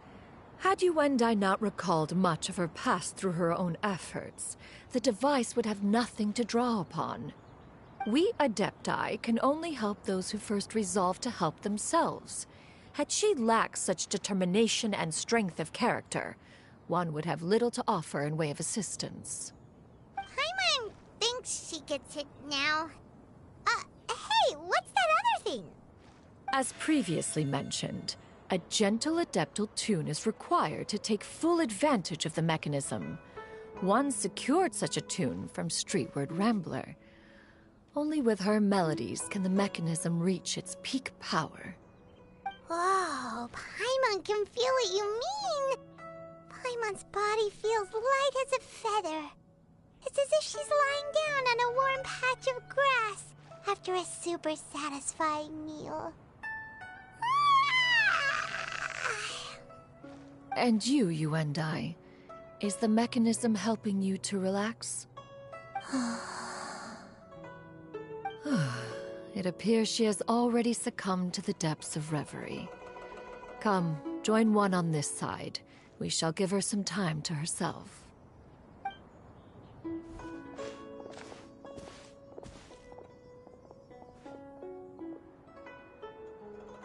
S15: Had Yuendai not recalled much of her past through her own efforts, the device would have nothing to draw upon. We Adepti can only help those who first resolve to help themselves. Had she lacked such determination and strength of character, one would have little to offer in way of assistance.
S2: Paimon thinks she gets it now. Hey, what's that other thing?
S15: As previously mentioned, a gentle adeptal tune is required to take full advantage of the mechanism. One secured such a tune from Streetward Rambler. Only with her melodies can the mechanism reach its peak power.
S2: Whoa, Paimon can feel what you mean! Paimon's body feels light as a feather. It's as if she's lying down on a warm patch of grass after a super satisfying meal.
S15: And you and I, is the mechanism helping you to relax? It appears she has already succumbed to the depths of reverie. Come, join one on this side. We shall give her some time to herself.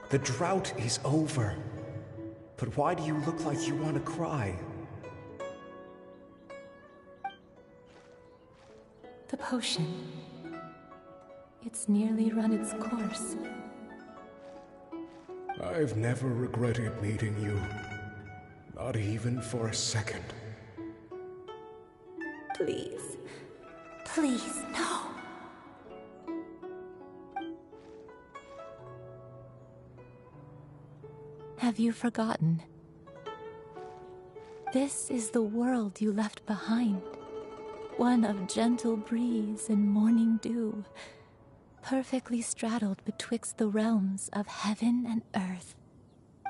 S18: The drought is over. But why do you look like you want to cry?
S19: The potion. It's nearly run its course.
S18: I've never regretted meeting you. Not even for a second.
S19: Please. Please, no. Have you forgotten? This is the world you left behind. One of gentle breeze and morning dew, perfectly straddled betwixt the realms of heaven and earth.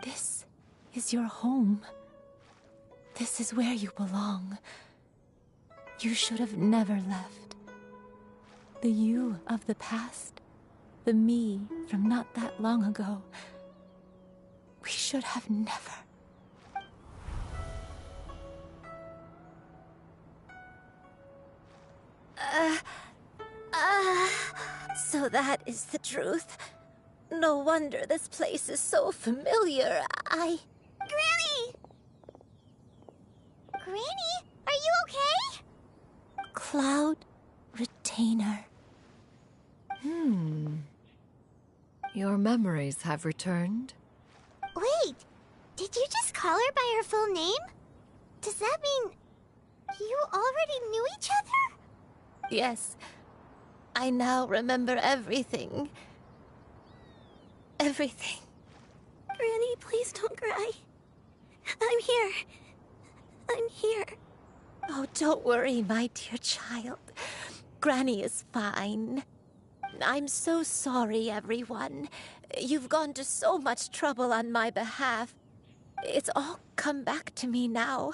S19: This is your home. This is where you belong. You should have never left. The you of the past, the me from not that long ago, we should have never.
S11: So that is the truth. No wonder this place is so familiar.
S2: Granny! Granny, are you okay?
S19: Cloud Retainer.
S15: Your memories have returned?
S2: Wait, did you just call her by her full name? Does that mean you already knew each other?
S19: Yes.
S11: I now remember everything. Everything.
S12: Granny, please don't cry. I'm here. I'm here.
S11: Oh, don't worry, my dear child. Granny is fine. I'm so sorry, everyone. You've gone to so much trouble on my behalf. It's all come back to me now.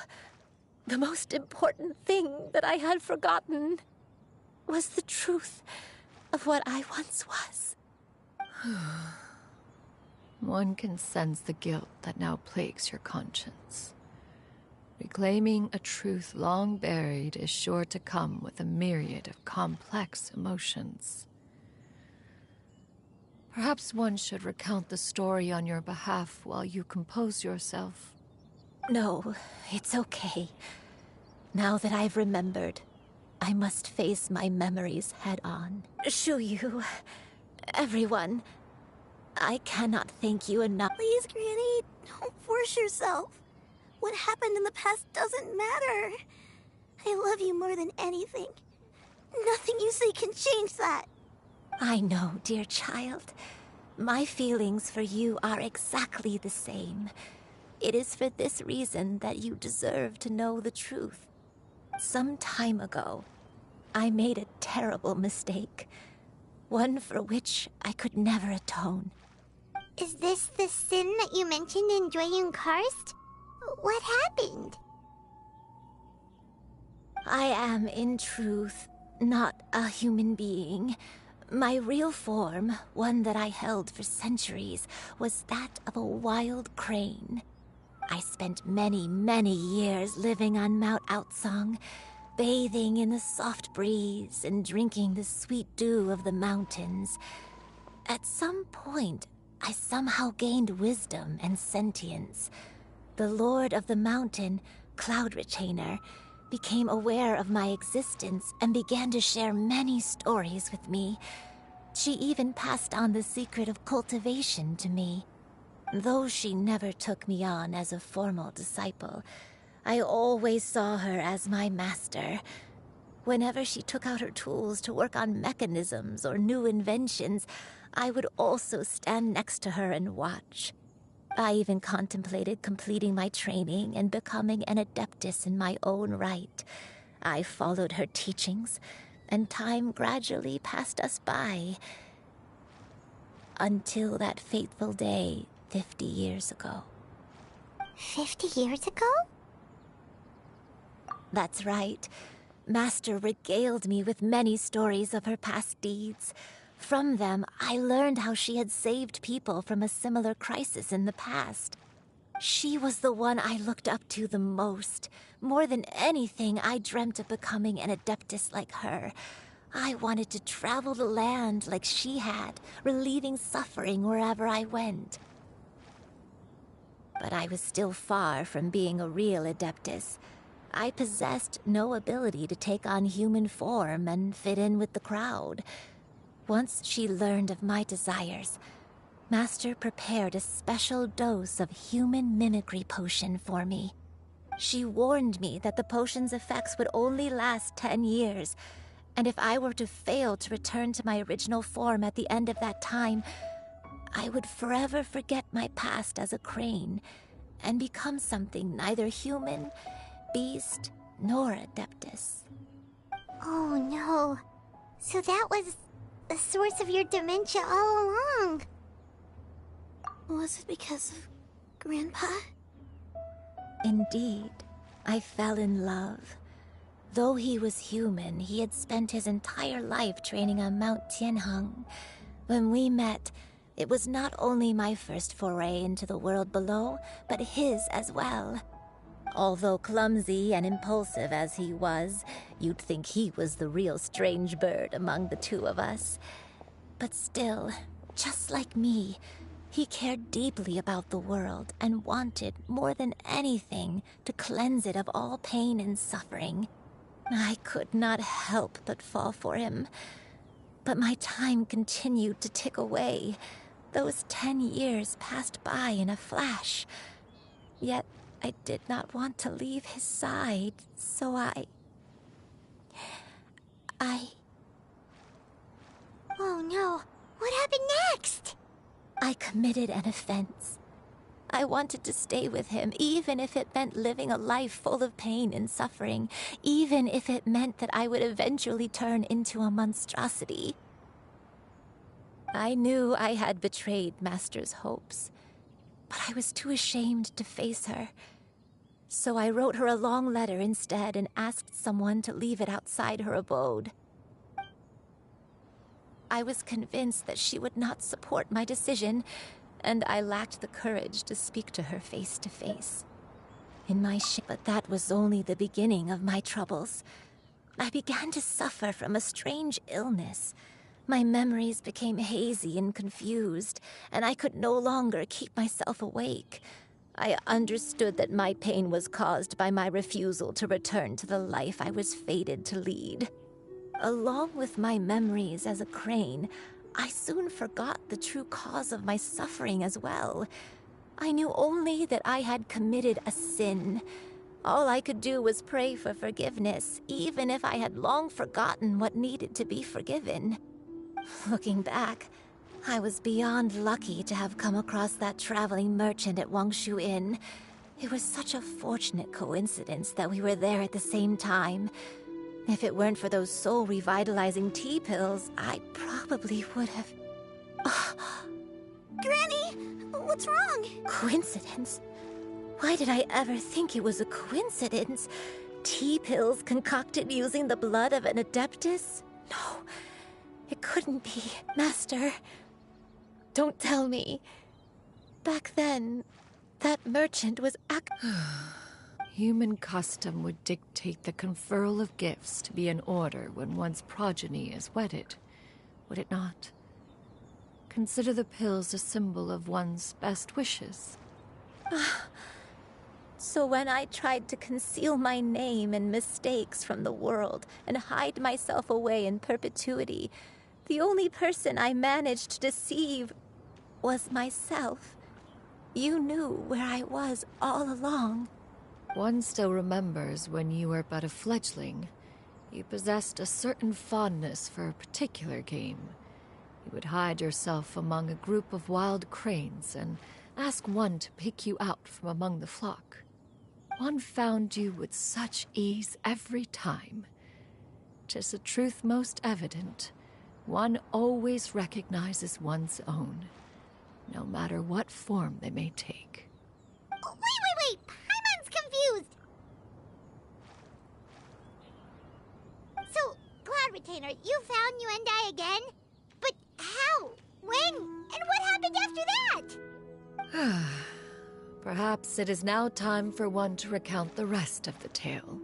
S11: The most important thing that I had forgotten was the truth of what I once was.
S15: One can sense the guilt that now plagues your conscience. Reclaiming a truth long buried is sure to come with a myriad of complex emotions. Perhaps one should recount the story on your behalf while you compose yourself.
S11: No, it's okay. Now that I've remembered, I must face my memories head on. Shuyu, everyone, I cannot thank you enough.
S12: Please, Granny, don't force yourself. What happened in the past doesn't matter. I love you more than anything. Nothing you say can change that.
S11: I know, dear child. My feelings for you are exactly the same. It is for this reason that you deserve to know the truth. Some time ago, I made a terrible mistake. One for which I could never atone.
S2: Is this the sin that you mentioned in Dwayne Karst? What happened?
S11: I am, in truth, not a human being. My real form, one that I held for centuries, was that of a wild crane. I spent many, many years living on Mount Outsong, bathing in the soft breeze and drinking the sweet dew of the mountains. At some point, I somehow gained wisdom and sentience. The Lord of the Mountain, Cloud Retainer, became aware of my existence and began to share many stories with me. She even passed on the secret of cultivation to me. Though she never took me on as a formal disciple, I always saw her as my master. Whenever she took out her tools to work on mechanisms or new inventions, I would also stand next to her and watch. I even contemplated completing my training and becoming an adeptus in my own right. I followed her teachings, and time gradually passed us by. Until that fateful day 50 years ago.
S2: 50 years ago?
S11: That's right. Master regaled me with many stories of her past deeds. From them, I learned how she had saved people from a similar crisis in the past. She was the one I looked up to the most. More than anything, I dreamt of becoming an adeptus like her. I wanted to travel the land like she had, relieving suffering wherever I went. But I was still far from being a real adeptus. I possessed no ability to take on human form and fit in with the crowd. Once she learned of my desires, Master prepared a special dose of human mimicry potion for me. She warned me that the potion's effects would only last 10 years, and if I were to fail to return to my original form at the end of that time, I would forever forget my past as a crane and become something neither human, beast, nor adeptus.
S2: Oh no. So that was the source of your dementia all along.
S12: Was it because of Grandpa?
S11: Indeed, I fell in love. Though he was human, he had spent his entire life training on Mount Tianheng. When we met, it was not only my first foray into the world below, but his as well. Although clumsy and impulsive as he was, you'd think he was the real strange bird among the two of us. But still, just like me, he cared deeply about the world and wanted, more than anything, to cleanse it of all pain and suffering. I could not help but fall for him. But my time continued to tick away. Those 10 years passed by in a flash. Yet I did not want to leave his side, so I
S2: Oh no, what happened next?
S11: I committed an offense. I wanted to stay with him, even if it meant living a life full of pain and suffering, even if it meant that I would eventually turn into a monstrosity. I knew I had betrayed Master's hopes, but I was too ashamed to face her. So I wrote her a long letter instead and asked someone to leave it outside her abode. I was convinced that she would not support my decision, and I lacked the courage to speak to her face to face. But that was only the beginning of my troubles. I began to suffer from a strange illness. My memories became hazy and confused, and I could no longer keep myself awake. I understood that my pain was caused by my refusal to return to the life I was fated to lead. Along with my memories as a crane, I soon forgot the true cause of my suffering as well. I knew only that I had committed a sin. All I could do was pray for forgiveness, even if I had long forgotten what needed to be forgiven. Looking back, I was beyond lucky to have come across that traveling merchant at Wangshu Inn. It was such a fortunate coincidence that we were there at the same time. If it weren't for those soul-revitalizing tea pills, I probably would have...
S12: Granny! What's wrong?
S11: Coincidence? Why did I ever think it was a coincidence? Tea pills concocted using the blood of an adeptus? No, it couldn't be. Master, don't tell me. Back then, that merchant was
S15: Human custom would dictate the conferral of gifts to be in order when one's progeny is wedded, would it not? Consider the pills a symbol of one's best wishes.
S11: So when I tried to conceal my name and mistakes from the world and hide myself away in perpetuity, the only person I managed to deceive was myself. You knew where I was all along.
S15: One still remembers when you were but a fledgling. You possessed a certain fondness for a particular game. You would hide yourself among a group of wild cranes and ask one to pick you out from among the flock. One found you with such ease every time. 'Tis a truth most evident. One always recognizes one's own, no matter what form they may take.
S2: Wait! Paimon's confused! So, Cloud Retainer, you found Yuendai again? But how? When? And what happened after that?
S15: Perhaps it is now time for one to recount the rest of the tale.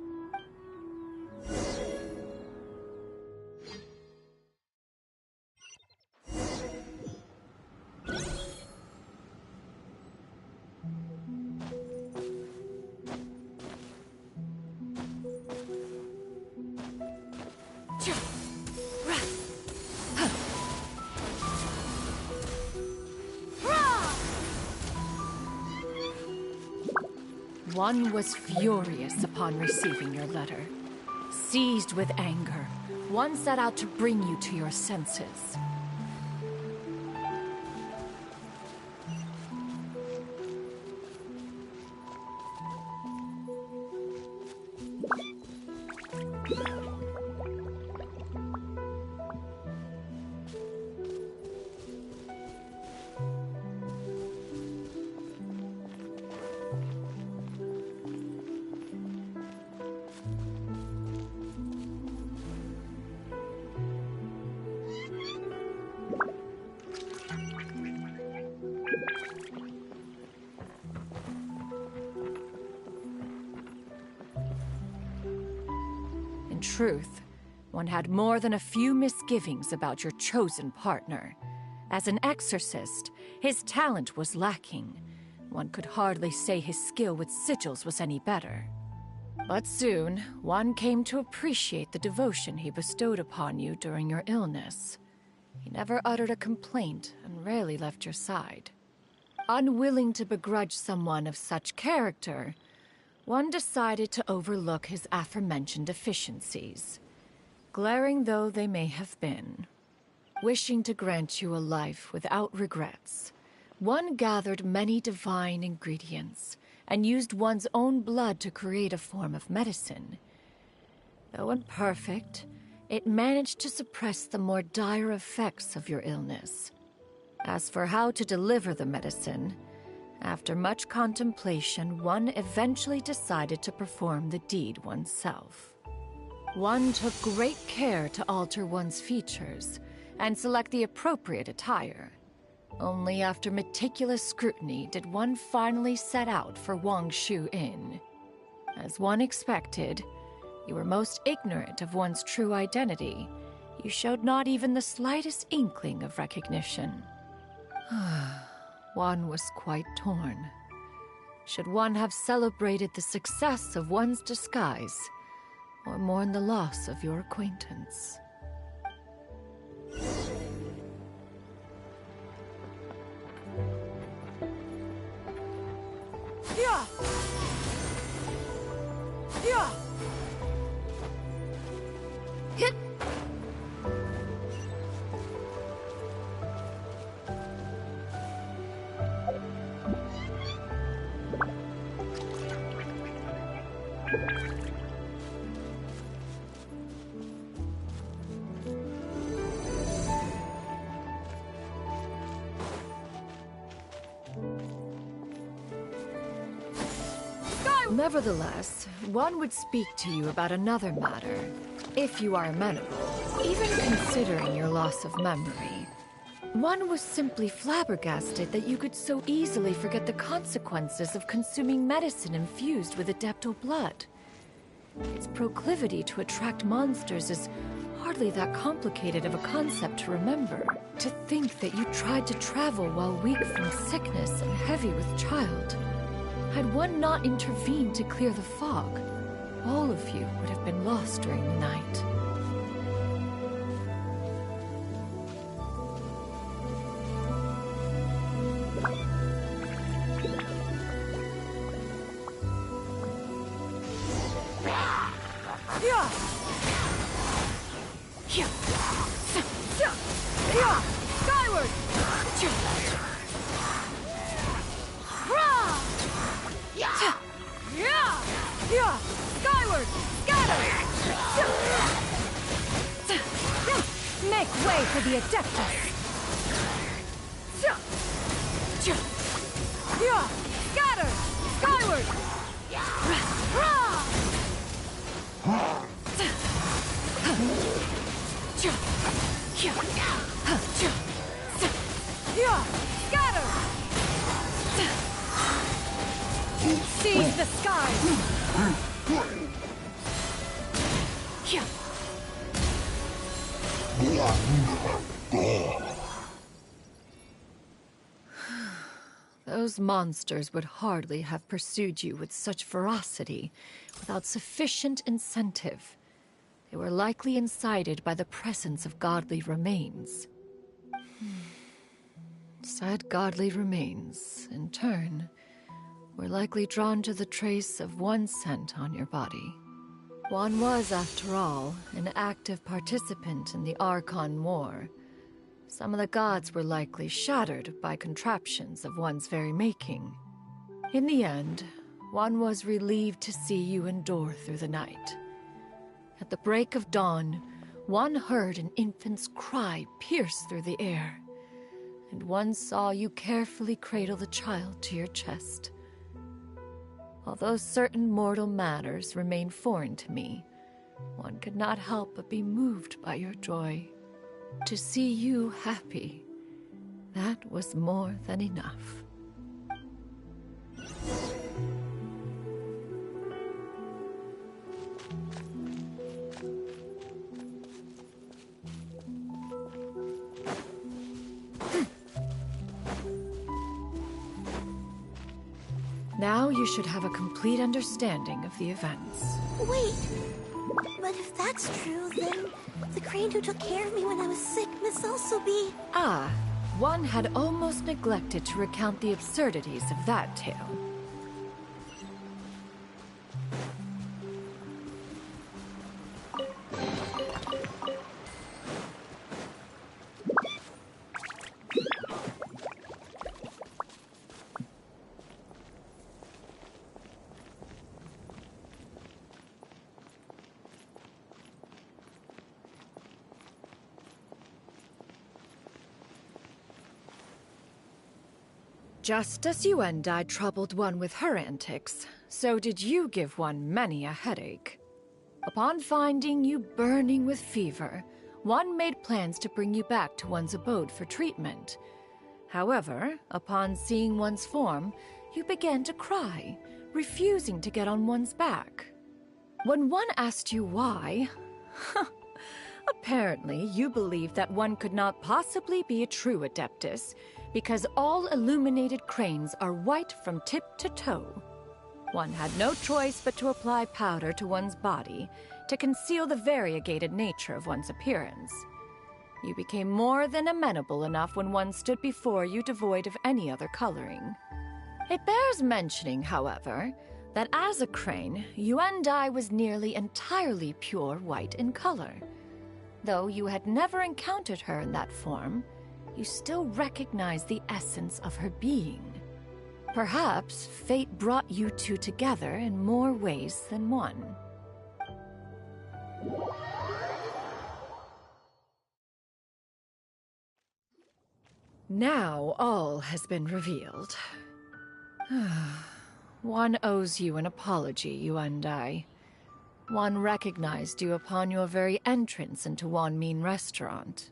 S15: One was furious upon receiving your letter. Seized with anger, one set out to bring you to your senses. In truth, one had more than a few misgivings about your chosen partner. As an exorcist, his talent was lacking. One could hardly say his skill with sigils was any better. But soon, one came to appreciate the devotion he bestowed upon you during your illness. He never uttered a complaint and rarely left your side. Unwilling to begrudge someone of such character, one decided to overlook his aforementioned deficiencies, glaring though they may have been. Wishing to grant you a life without regrets, one gathered many divine ingredients and used one's own blood to create a form of medicine. Though imperfect, it managed to suppress the more dire effects of your illness. As for how to deliver the medicine, after much contemplation, one eventually decided to perform the deed oneself. One took great care to alter one's features and select the appropriate attire. Only after meticulous scrutiny did one finally set out for Wangshu Inn. As one expected, you were most ignorant of one's true identity. You showed not even the slightest inkling of recognition. One was quite torn. Should one have celebrated the success of one's disguise, or mourn the loss of your acquaintance?
S20: Yeah! Yeah! Hit!
S15: Nevertheless, one would speak to you about another matter, if you are amenable. Even considering your loss of memory, one was simply flabbergasted that you could so easily forget the consequences of consuming medicine infused with adeptal blood. Its proclivity to attract monsters is hardly that complicated of a concept to remember. To think that you tried to travel while weak from sickness and heavy with child. Had one not intervened to clear the fog, all of you would have been lost during the night.
S20: Skyward! Yeah! Skyward! Scatter!
S15: Make way for the Adeptus!
S20: Yeah! Scatter! Skyward! Yeah! Scatter!
S15: Seize the skies! Those monsters would hardly have pursued you with such ferocity without sufficient incentive. They were likely incited by the presence of godly remains. Said godly remains, in turn, were likely drawn to the trace of one scent on your body. One was, after all, an active participant in the Archon War. Some of the gods were likely shattered by contraptions of one's very making. In the end, one was relieved to see you endure through the night. At the break of dawn, one heard an infant's cry pierce through the air, and one saw you carefully cradle the child to your chest. Although certain mortal matters remain foreign to me, one could not help but be moved by your joy. To see you happy, that was more than enough. Now you should have a complete understanding of the events.
S12: Wait! But if that's true, then the crane who took care of me when I was sick must also be...
S15: Ah, one had almost neglected to recount the absurdities of that tale. Just as you and I troubled one with her antics, so did you give one many a headache. Upon finding you burning with fever, one made plans to bring you back to one's abode for treatment. However, upon seeing one's form, you began to cry, refusing to get on one's back. When one asked you why, apparently you believed that one could not possibly be a true Adeptus, because all illuminated cranes are white from tip to toe. One had no choice but to apply powder to one's body to conceal the variegated nature of one's appearance. You became more than amenable enough when one stood before you devoid of any other coloring. It bears mentioning, however, that as a crane, Yuendai was nearly entirely pure white in color. Though you had never encountered her in that form, you still recognized the essence of her being. Perhaps fate brought you two together in more ways than one. Now all has been revealed. One owes you an apology, you and I. One recognized you upon your very entrance into Wanmin Restaurant.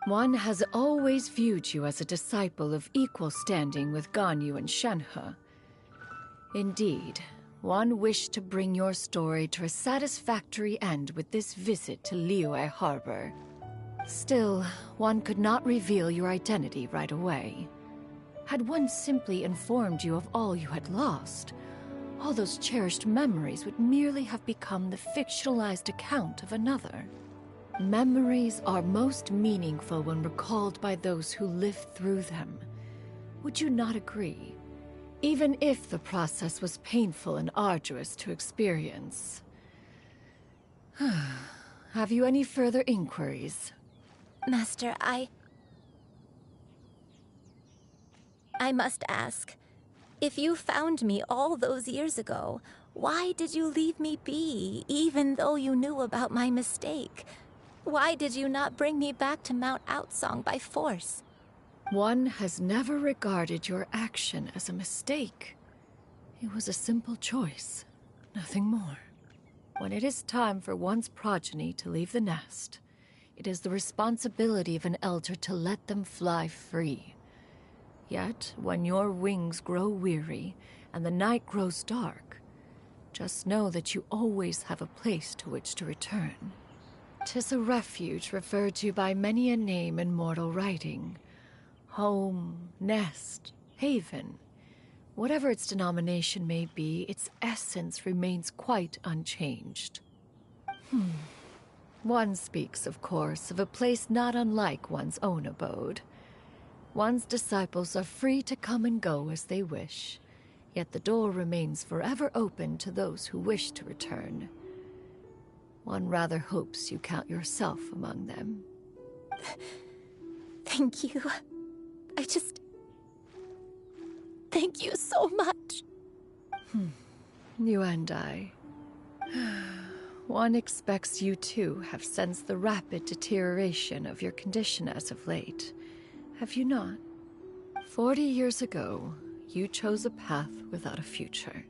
S15: One has always viewed you as a disciple of equal standing with Ganyu and Shenhe. Indeed, one wished to bring your story to a satisfactory end with this visit to Liyue Harbor. Still, one could not reveal your identity right away. Had one simply informed you of all you had lost, all those cherished memories would merely have become the fictionalized account of another. Memories are most meaningful when recalled by those who lived through them. Would you not agree? Even if the process was painful and arduous to experience. Have you any further inquiries?
S11: Master, I must ask, if you found me all those years ago, why did you leave me be, even though you knew about my mistake? Why did you not bring me back to Mount Outsong by force?
S15: One has never regarded your action as a mistake. It was a simple choice, nothing more. When it is time for one's progeny to leave the nest, it is the responsibility of an elder to let them fly free. Yet, when your wings grow weary and the night grows dark, just know that you always have a place to which to return. 'Tis a refuge referred to by many a name in mortal writing. Home, nest, haven. Whatever its denomination may be, its essence remains quite unchanged. One speaks, of course, of a place not unlike one's own abode. One's disciples are free to come and go as they wish, yet the door remains forever open to those who wish to return. One rather hopes you count yourself among them.
S11: Thank you. Thank you so much.
S15: You and I. One expects you too have sensed the rapid deterioration of your condition as of late. Have you not? 40 years ago, you chose a path without a future.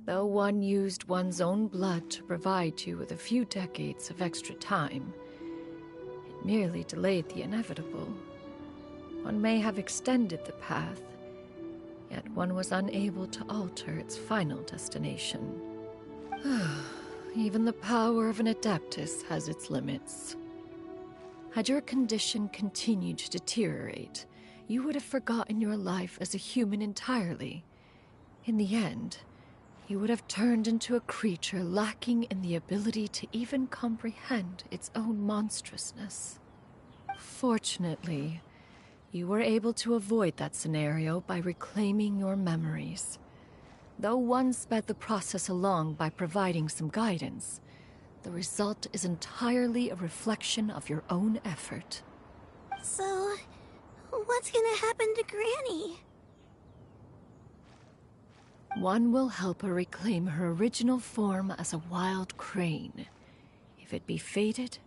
S15: Though one used one's own blood to provide you with a few decades of extra time, it merely delayed the inevitable. One may have extended the path, yet one was unable to alter its final destination. Even the power of an Adeptus has its limits. Had your condition continued to deteriorate, you would have forgotten your life as a human entirely. In the end, you would have turned into a creature lacking in the ability to even comprehend its own monstrousness. Fortunately, you were able to avoid that scenario by reclaiming your memories. Though one sped the process along by providing some guidance, the result is entirely a reflection of your own effort.
S12: So, what's gonna happen to Granny?
S15: One will help her reclaim her original form as a wild crane. If it be fated,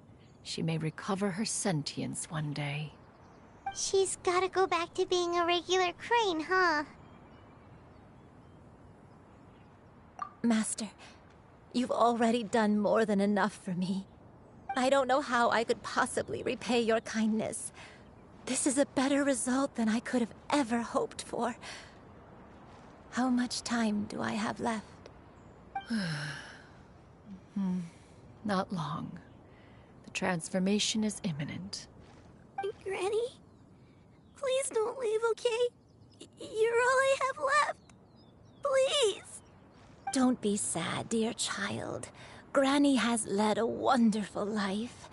S15: she may recover her sentience one day.
S2: She's gotta go back to being a regular crane, huh?
S11: Master, you've already done more than enough for me. I don't know how I could possibly repay your kindness. This is a better result than I could have ever hoped for. How much time do I have left?
S15: Not long. The transformation is imminent.
S12: Granny? Please don't leave, okay? You're all I have left. Please.
S11: Don't be sad, dear child. Granny has led a wonderful life.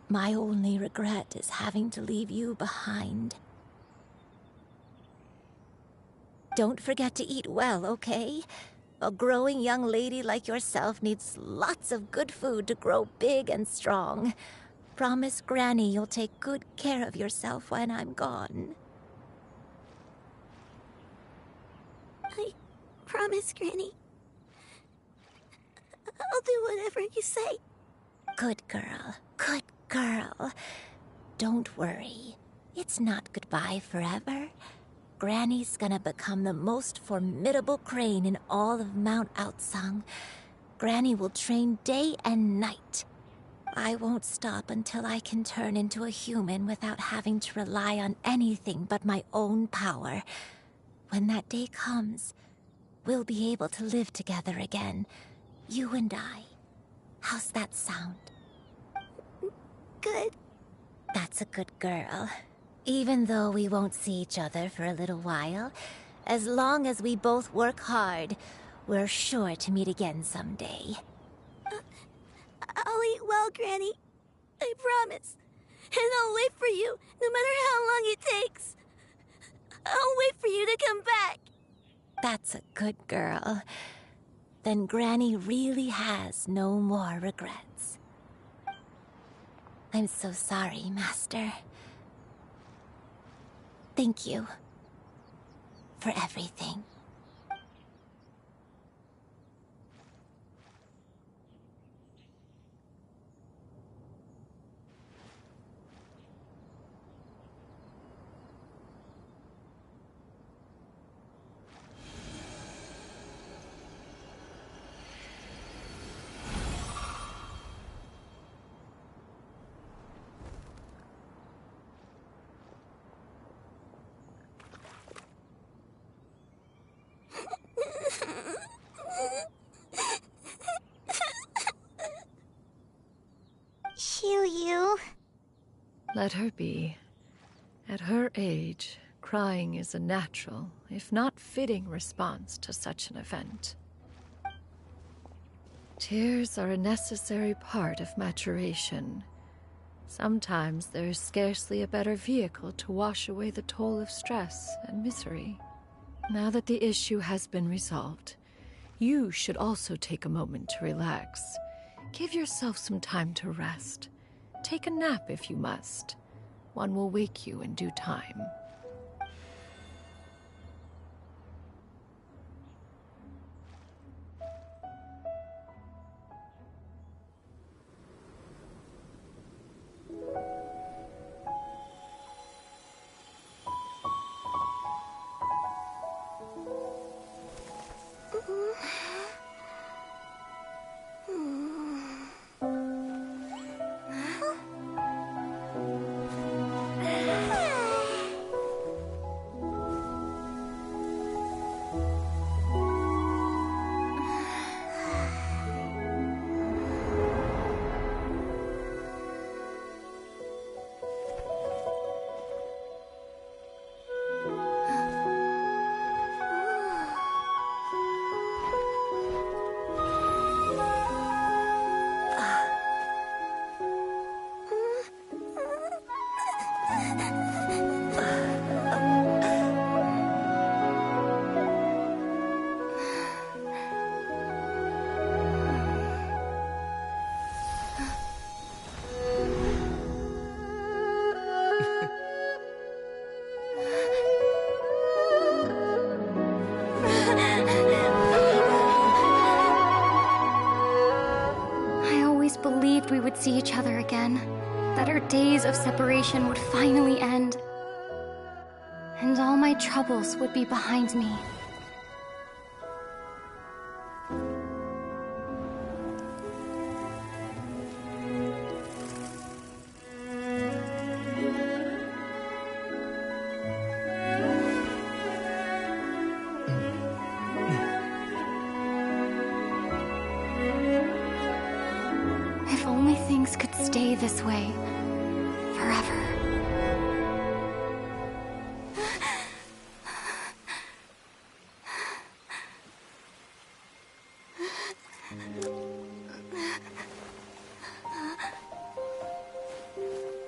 S11: My only regret is having to leave you behind. Don't forget to eat well, okay? A growing young lady like yourself needs lots of good food to grow big and strong. Promise Granny you'll take good care of yourself when I'm gone.
S12: I promise, Granny. I'll do whatever you say.
S11: Good girl. Good girl. Don't worry. It's not goodbye forever. Granny's gonna become the most formidable crane in all of Mount Outsong. Granny will train day and night. I won't stop until I can turn into a human without having to rely on anything but my own power. When that day comes, we'll be able to live together again. You and I. How's that sound?
S12: Good.
S11: That's a good girl. Even though we won't see each other for a little while, as long as we both work hard, we're sure to meet again someday.
S12: I'll eat well, Granny. I promise. And I'll wait for you, no matter how long it takes. I'll wait for you to come back.
S11: That's a good girl. Then Granny really has no more regrets. I'm so sorry, Master. Thank you for everything.
S2: Xiu-Yu.
S15: Let her be. At her age, crying is a natural, if not fitting, response to such an event. Tears are a necessary part of maturation. Sometimes there is scarcely a better vehicle to wash away the toll of stress and misery. Now that the issue has been resolved, you should also take a moment to relax. Give yourself some time to rest. Take a nap if you must. One will wake you in due time.
S21: We would see each other again, that our days of separation would finally end.
S13: troubles would be behind me. If only things could stay this way forever.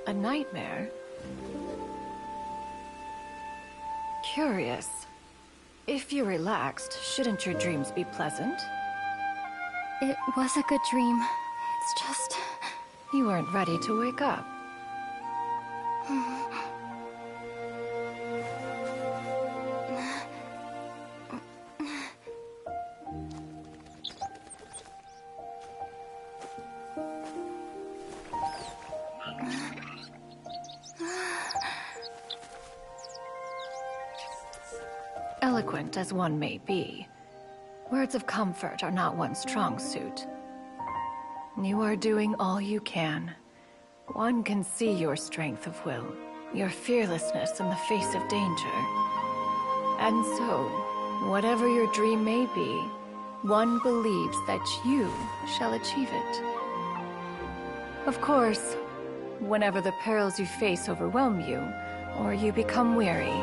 S15: A nightmare? Curious. If you're relaxed, shouldn't your dreams be pleasant?
S13: It was a good dream. It's just...
S15: You weren't ready to wake up. Eloquent as one may be, words of comfort are not one's strong suit. You are doing all you can. One can see your strength of will, your fearlessness in the face of danger. And so, whatever your dream may be, one believes that you shall achieve it. Of course, whenever the perils you face overwhelm you, or you become weary,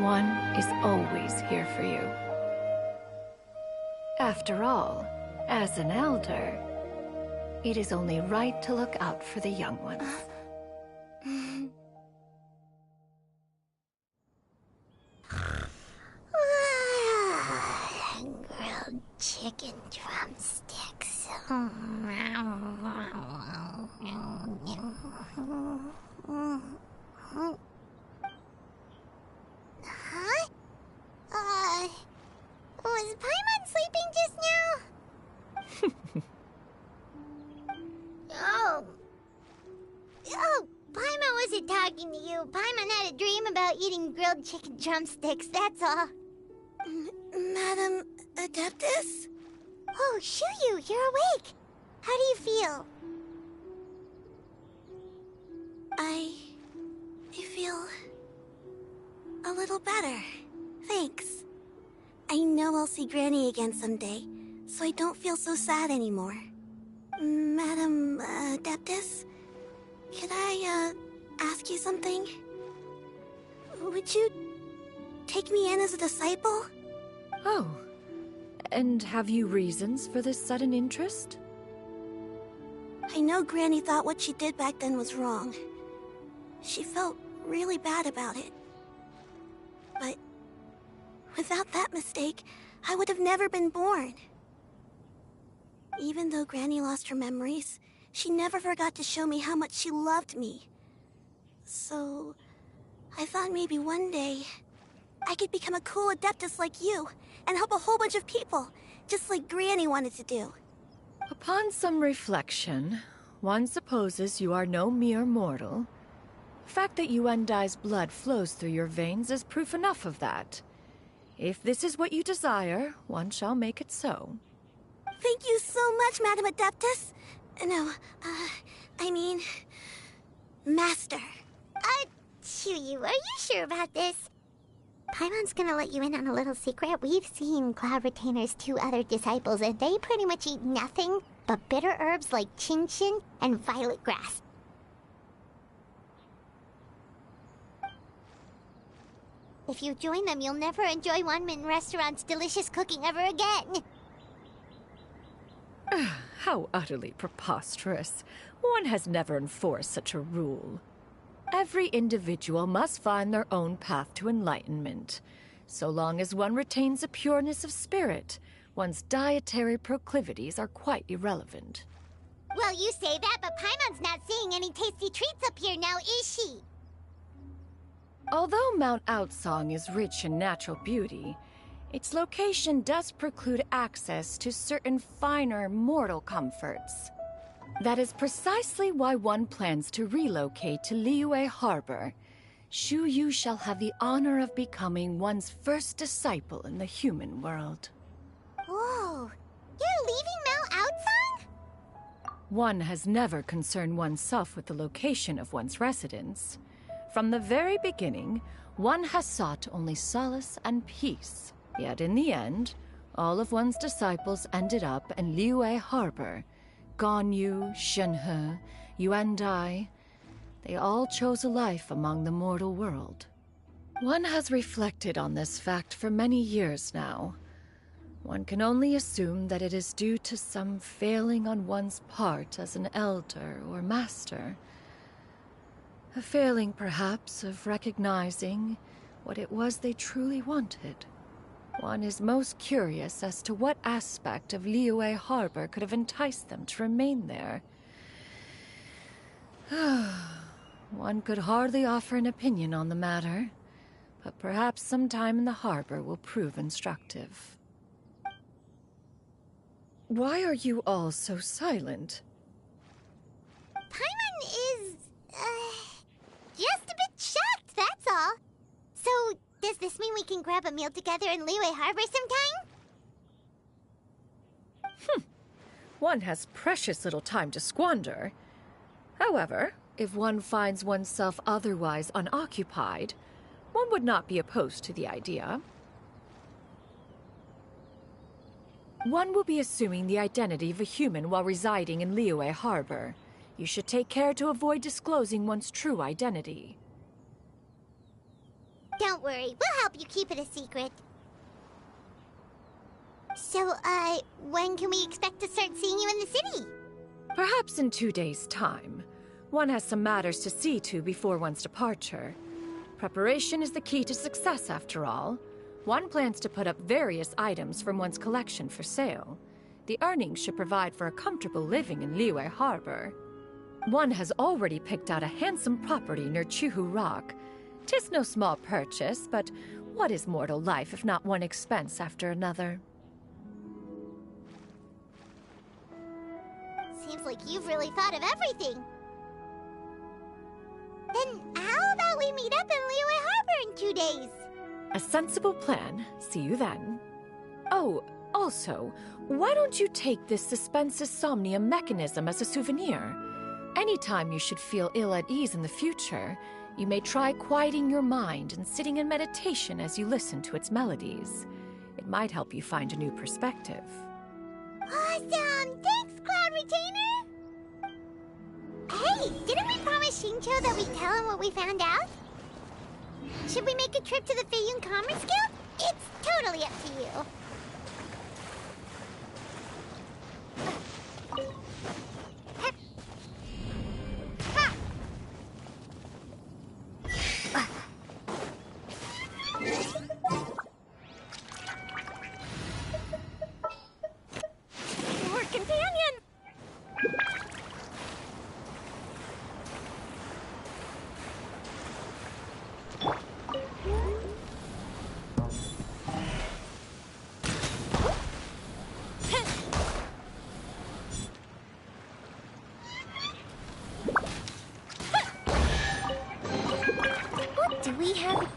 S15: one is always here for you. After all, as an elder, it is only right to look out for the young ones.
S2: Grilled chicken drumsticks. Huh? Was Paimon sleeping just now? Oh, Paimon wasn't talking to you. Paimon had a dream about eating grilled chicken drumsticks, that's all. Madam Adeptus? Oh, Shuyu, you're awake. How do you feel? I feel a little better. Thanks. I know I'll see Granny again someday, so I don't feel so sad anymore. Madam Adeptus, could I ask you something? Would you take me in as a disciple?
S15: Oh, and have you reasons for this sudden interest?
S12: I know Granny thought what she did back then was wrong. She felt really bad about it. But without that mistake, I would have never been born. Even though Granny lost her memories, she never forgot to show me how much she loved me. So, I thought maybe one day I could become a cool Adeptus like you and help a whole bunch of people, just like Granny wanted to do.
S15: Upon some reflection, one supposes you are no mere mortal. The fact that Yuendai's blood flows through your veins is proof enough of that. If this is what you desire, one shall make it so.
S12: Thank you so much, Madam Adeptus. No, I mean... Master.
S2: Shuyu, are you sure about this? Paimon's gonna let you in on a little secret. We've seen Cloud Retainer's 2 other disciples, and they pretty much eat nothing but bitter herbs like Genshin and violet grass. If you join them, you'll never enjoy Wanmin Restaurant's delicious cooking ever again.
S15: How utterly preposterous. One has never enforced such a rule. Every individual must find their own path to enlightenment. So long as one retains a pureness of spirit, one's dietary proclivities are quite irrelevant.
S2: Well, you say that, but Paimon's not seeing any tasty treats up here now, is she?
S15: Although Mount Outsong is rich in natural beauty, its location does preclude access to certain finer mortal comforts. That is precisely why one plans to relocate to Liyue Harbor. Shu Yu shall have the honor of becoming one's first disciple in the human world.
S2: Whoa! You're leaving Mount Outsang?
S15: One has never concerned oneself with the location of one's residence. From the very beginning, one has sought only solace and peace. Yet in the end, all of one's disciples ended up in Liyue Harbor. Ganyu, Shenhe, Yuandai. They all chose a life among the mortal world. One has reflected on this fact for many years now. One can only assume that it is due to some failing on one's part as an elder or master. A failing, perhaps, of recognizing what it was they truly wanted. One is most curious as to what aspect of Liyue Harbor could have enticed them to remain there. One could hardly offer an opinion on the matter, but perhaps some time in the harbor will prove instructive. Why are you all so silent?
S2: Paimon is, just a bit shocked, that's all. So, does this mean we can grab a meal together in Liyue Harbor sometime?
S15: One has precious little time to squander. However, if one finds oneself otherwise unoccupied, one would not be opposed to the idea. One will be assuming the identity of a human while residing in Liyue Harbor. You should take care to avoid disclosing one's true identity.
S2: Don't worry, we'll help you keep it a secret. So, when can we expect to start seeing you in the city?
S15: Perhaps in 2 days' time. One has some matters to see to before one's departure. Preparation is the key to success, after all. One plans to put up various items from one's collection for sale. The earnings should provide for a comfortable living in Liyue Harbor. One has already picked out a handsome property near Chuhu Rock. 'Tis no small purchase, but what is mortal life if not one expense after another?
S2: Seems like you've really thought of everything. Then how about we meet up in Liyue Harbor in 2 days?
S15: A sensible plan. See you then. Oh, also, why don't you take this suspense insomnia mechanism as a souvenir? Anytime you should feel ill at ease in the future, you may try quieting your mind and sitting in meditation as you listen to its melodies. It might help you find a new perspective.
S2: Awesome! Thanks, Cloud Retainer! Hey, didn't we promise Shincho that we'd tell him what we found out? Should we make a trip to the Feiyun Commerce Guild? It's totally up to you.
S10: Your companion!
S2: What do we have?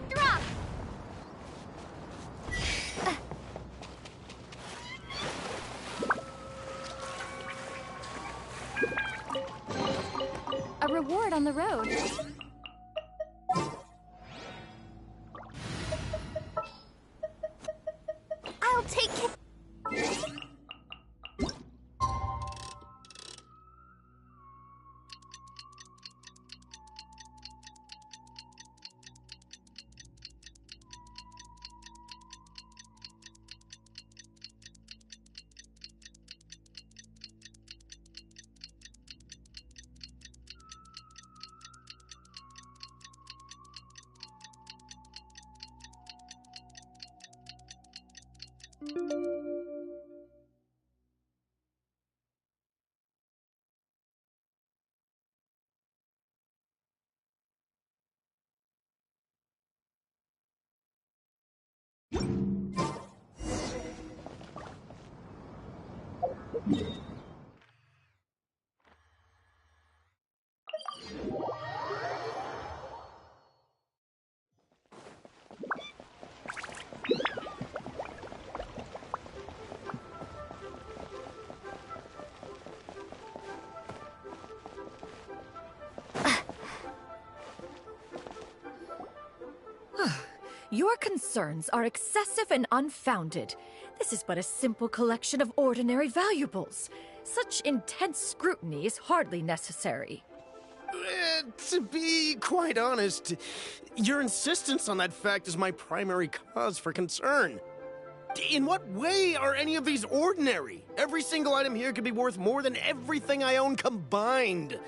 S10: Drop!
S13: A reward on the road.
S12: I'll take it.
S3: Your concerns are excessive and unfounded. This is but a simple collection of ordinary valuables. Such intense scrutiny is hardly necessary.
S21: To be quite honest, your insistence on that fact is my primary cause for concern. In what way are any of these ordinary? Every single item here could be worth more than everything I own combined.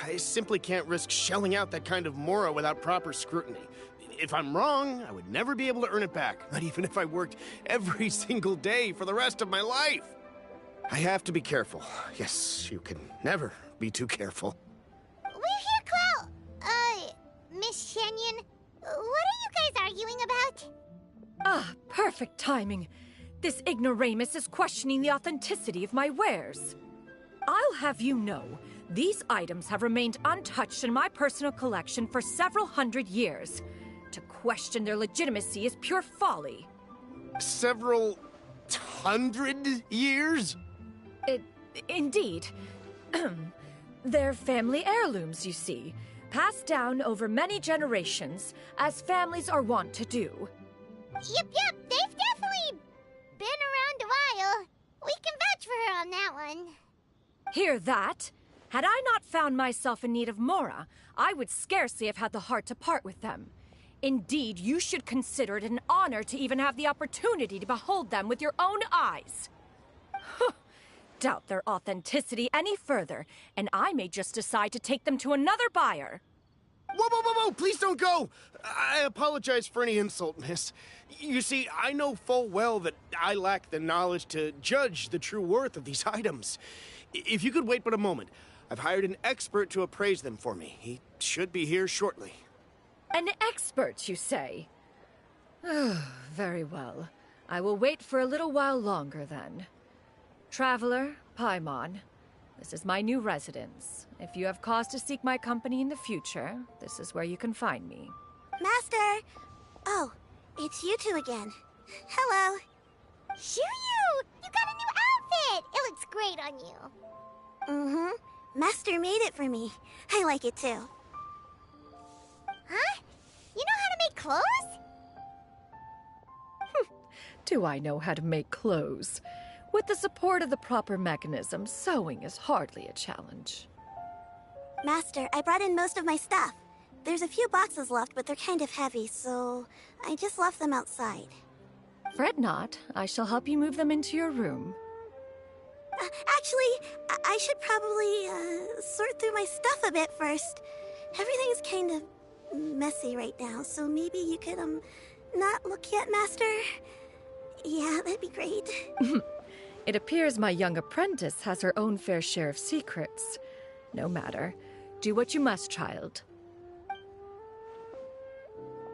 S21: I simply can't risk shelling out that kind of mora without proper scrutiny. If I'm wrong, I would never be able to earn it back, not even if I worked every single day for the rest of my life. I have to be careful. Yes, you can never be too careful.
S2: We're here, Clow. Miss Shenyan, what are you guys arguing about?
S3: Ah, perfect timing. This ignoramus is questioning the authenticity of my wares. I'll have you know, these items have remained untouched in my personal collection for several hundred years. To question their legitimacy is pure folly.
S21: Several hundred years?
S3: Indeed. They're family heirlooms, you see, passed down over many generations, as families are wont to do.
S2: Yep, they've definitely been around a while. We can vouch for her on that one.
S3: Hear that? Had I not found myself in need of mora, I would scarcely have had the heart to part with them. Indeed, you should consider it an honor to even have the opportunity to behold them with your own eyes. Doubt their authenticity any further, and I may just decide to take them to another buyer.
S21: Whoa, please don't go! I apologize for any insult, miss. You see, I know full well that I lack the knowledge to judge the true worth of these items. If you could wait but a moment, I've hired an expert to appraise them for me. He should be here shortly.
S3: An expert, you say? Very well. I will wait for a little while longer, then. Traveler, Paimon, this is my new residence. If you have cause to seek my company in the future, this is where you can find me.
S12: Master! Oh, it's you two again. Hello.
S2: Shoo-you! You got a new outfit! It looks great on you.
S12: Mm-hmm. Master made it for me. I like it too.
S2: Huh? You know how to make clothes?
S3: Do I know how to make clothes? With the support of the proper mechanism, sewing is hardly a challenge.
S12: Master, I brought in most of my stuff. There's a few boxes left, but they're kind of heavy, so I just left them outside.
S3: Fret not. I shall help you move them into your room.
S12: Actually, I should probably sort through my stuff a bit first. Everything's kind of messy right now, so maybe you could, not look yet, Master? Yeah, that'd be great.
S3: It appears my young apprentice has her own fair share of secrets. No matter. Do what you must, child.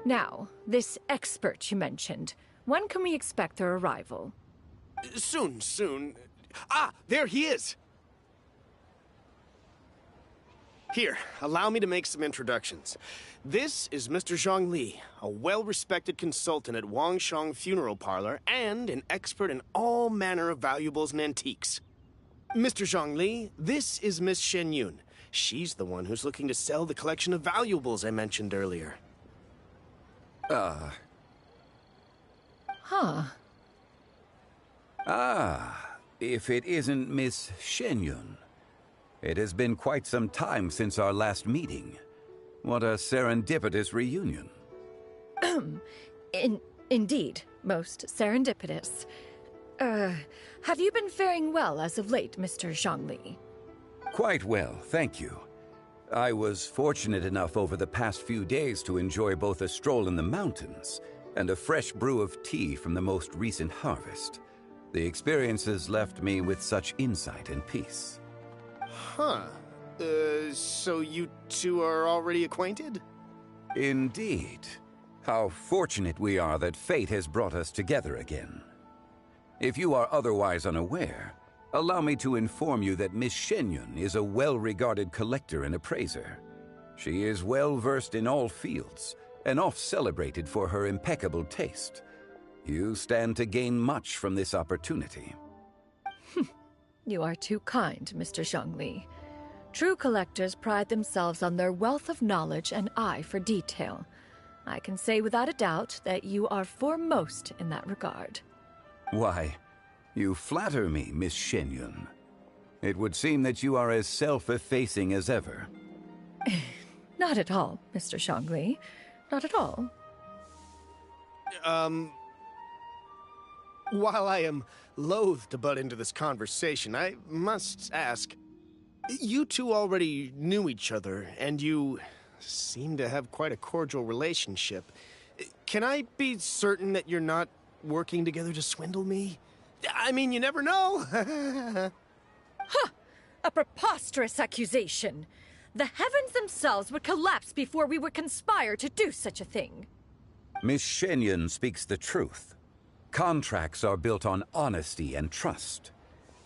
S3: Now, this expert you mentioned. When can we expect their arrival?
S21: Soon. Ah, there he is! Here, allow me to make some introductions. This is Mr. Zhongli, a well-respected consultant at Wangshang Funeral Parlor and an expert in all manner of valuables and antiques. Mr. Zhongli, this is Miss Shenyun. She's the one who's looking to sell the collection of valuables I mentioned earlier.
S22: If it isn't Miss Shenyun. It has been quite some time since our last meeting. What a serendipitous reunion.
S3: Indeed, most serendipitous. Have you been faring well as of late, Mr. Zhongli?
S22: Quite well, thank you. I was fortunate enough over the past few days to enjoy both a stroll in the mountains and a fresh brew of tea from the most recent harvest. The experiences left me with such insight and peace.
S21: Huh. So you two are already acquainted?
S22: Indeed. How fortunate we are that fate has brought us together again. If you are otherwise unaware, allow me to inform you that Miss Shenyun is a well-regarded collector and appraiser. She is well-versed in all fields, and oft-celebrated for her impeccable taste. You stand to gain much from this opportunity.
S3: You are too kind, Mr. Zhongli. True collectors pride themselves on their wealth of knowledge and eye for detail. I can say without a doubt that you are foremost in that regard.
S22: Why, you flatter me, Miss Shenyun. It would seem that you are as self-effacing as ever.
S3: Not at all, Mr. Zhongli. Not at all.
S21: While I am loath to butt into this conversation, I must ask, you two already knew each other, and you seem to have quite a cordial relationship. Can I be certain that you're not working together to swindle me? I mean, you never know.
S3: Ha! A preposterous accusation. The heavens themselves would collapse before we would conspire to do such a thing.
S22: Miss Shenyun speaks the truth. Contracts are built on honesty and trust.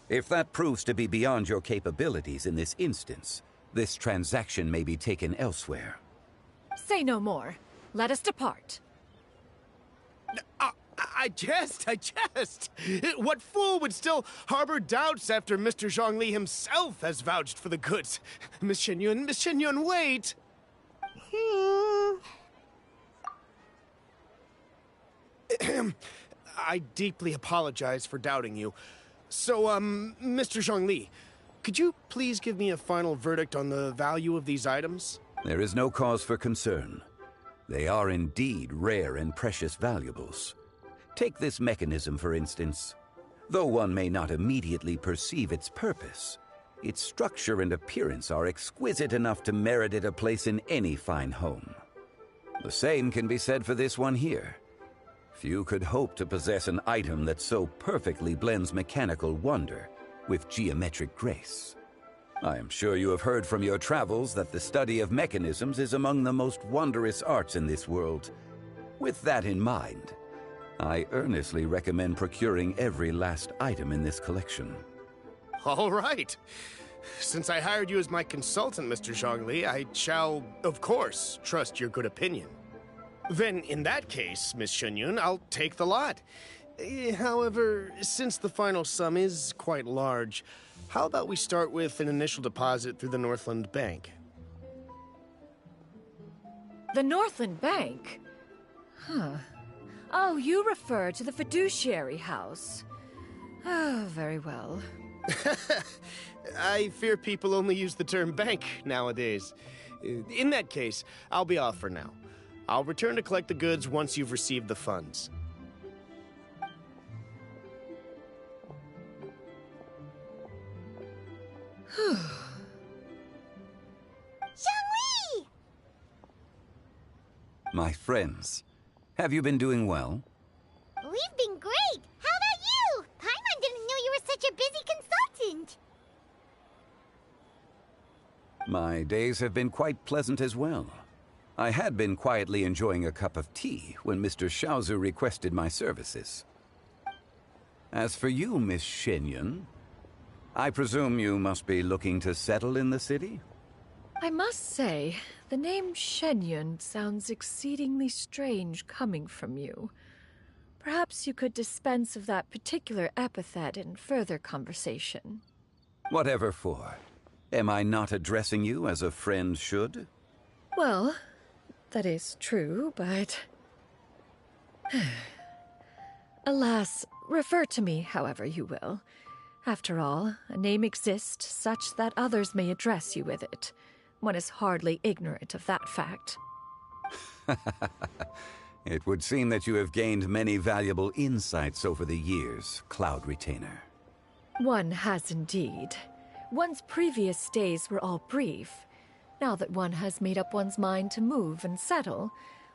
S22: If that proves to be beyond your capabilities in this instance, this transaction may be taken elsewhere.
S3: Say no more. Let us depart.
S21: I jest. What fool would still harbor doubts after Mr. Zhongli himself has vouched for the goods? Miss Shenyun, wait! I deeply apologize for doubting you. So, Mr. Zhongli, could you please give me a final verdict on the value of these items?
S22: There is no cause for concern. They are indeed rare and precious valuables. Take this mechanism, for instance. Though one may not immediately perceive its purpose, its structure and appearance are exquisite enough to merit it a place in any fine home. The same can be said for this one here. Few could hope to possess an item that so perfectly blends mechanical wonder with geometric grace. I am sure you have heard from your travels that the study of mechanisms is among the most wondrous arts in this world. With that in mind, I earnestly recommend procuring every last item in this collection.
S21: All right. Since I hired you as my consultant, Mr. Zhongli, I shall, of course, trust your good opinion. Then, in that case, Miss Shenyun, I'll take the lot. However, since the final sum is quite large, how about we start with an initial deposit through the Northland Bank?
S3: The Northland Bank? Huh. Oh, you refer to the fiduciary house. Oh, very well.
S21: I fear people only use the term bank nowadays. In that case, I'll be off for now. I'll return to collect the goods once you've received the funds.
S2: Zhongli!
S22: My friends, have you been doing well?
S2: We've been great! How about you? Paimon didn't know you were such a busy consultant!
S22: My days have been quite pleasant as well. I had been quietly enjoying a cup of tea when Mr. Xiaozu requested my services. As for you, Miss Shenyun, I presume you must be looking to settle in the city?
S3: I must say, the name Shenyun sounds exceedingly strange coming from you. Perhaps you could dispense of that particular epithet in further conversation.
S22: Whatever for. Am I not addressing you as a friend should?
S3: Well, that is true, but... Alas, refer to me however you will. After all, a name exists such that others may address you with it. One is hardly ignorant of that fact.
S22: It would seem that you have gained many valuable insights over the years, Cloud Retainer.
S3: One has indeed. One's previous days were all brief. Now that one has made up one's mind to move and settle,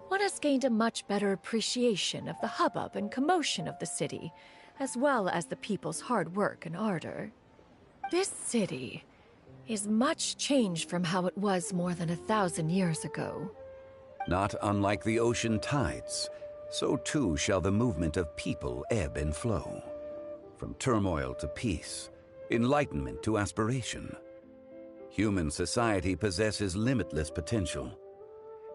S3: one has gained a much better appreciation of the hubbub and commotion of the city, as well as the people's hard work and ardor. This city is much changed from how it was more than 1,000 years ago.
S22: Not unlike the ocean tides, so too shall the movement of people ebb and flow. From turmoil to peace, enlightenment to aspiration. Human society possesses limitless potential.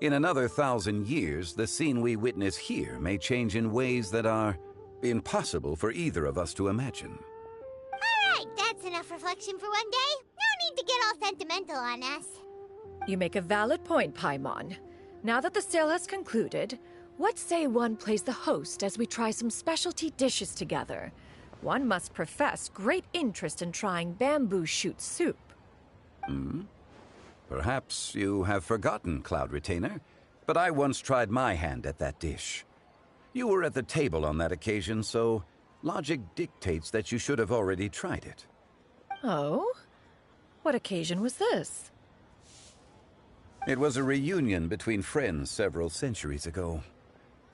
S22: In another 1,000 years, the scene we witness here may change in ways that are impossible for either of us to imagine.
S2: Alright, that's enough reflection for one day. No need to get all sentimental on us.
S3: You make a valid point, Paimon. Now that the sale has concluded, what say one plays the host as we try some specialty dishes together? One must profess great interest in trying bamboo shoot soup.
S22: Perhaps you have forgotten, Cloud Retainer, but I once tried my hand at that dish. You were at the table on that occasion, so logic dictates that you should have already tried it.
S3: Oh? What occasion was this?
S22: It was a reunion between friends several centuries ago.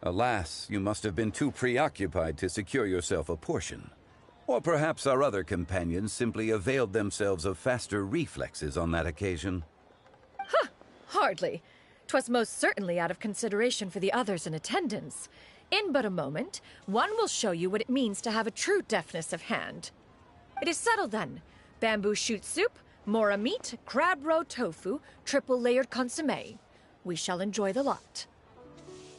S22: Alas, you must have been too preoccupied to secure yourself a portion. Or perhaps our other companions simply availed themselves of faster reflexes on that occasion.
S3: Huh! Hardly. 'Twas most certainly out of consideration for the others in attendance. In but a moment, one will show you what it means to have a true deftness of hand. It is settled then. Bamboo shoot soup, mora meat, crab roe tofu, triple-layered consommé. We shall enjoy the lot.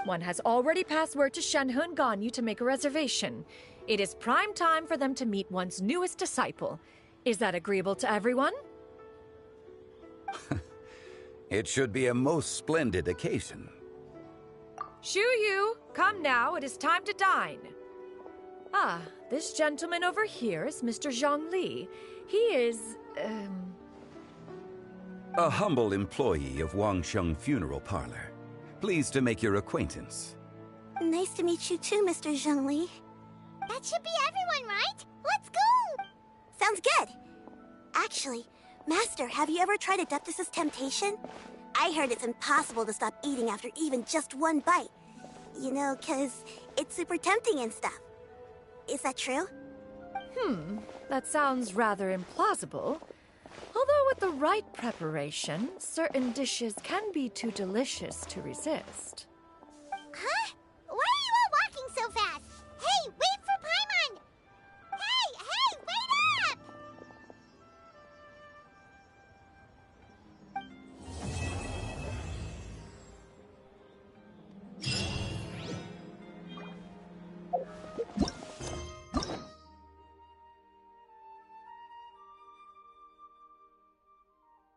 S3: One has already passed word to Shenhe and Ganyu to make a reservation. It is prime time for them to meet one's newest disciple. Is that agreeable to everyone?
S22: It should be a most splendid occasion.
S3: Shu Yu, come now, it is time to dine. Ah, this gentleman over here is Mr. Zhang Li. He is,
S22: A humble employee of Wangsheng Funeral Parlor. Pleased to make your acquaintance.
S12: Nice to meet you too, Mr. Zhengli.
S2: That should be everyone, right? Let's go!
S12: Sounds good. Actually, Master, have you ever tried Adeptus' temptation? I heard it's impossible to stop eating after even just one bite. You know, 'cause it's super tempting and stuff. Is that true?
S3: That sounds rather implausible. Although with the right preparation, certain dishes can be too delicious to resist.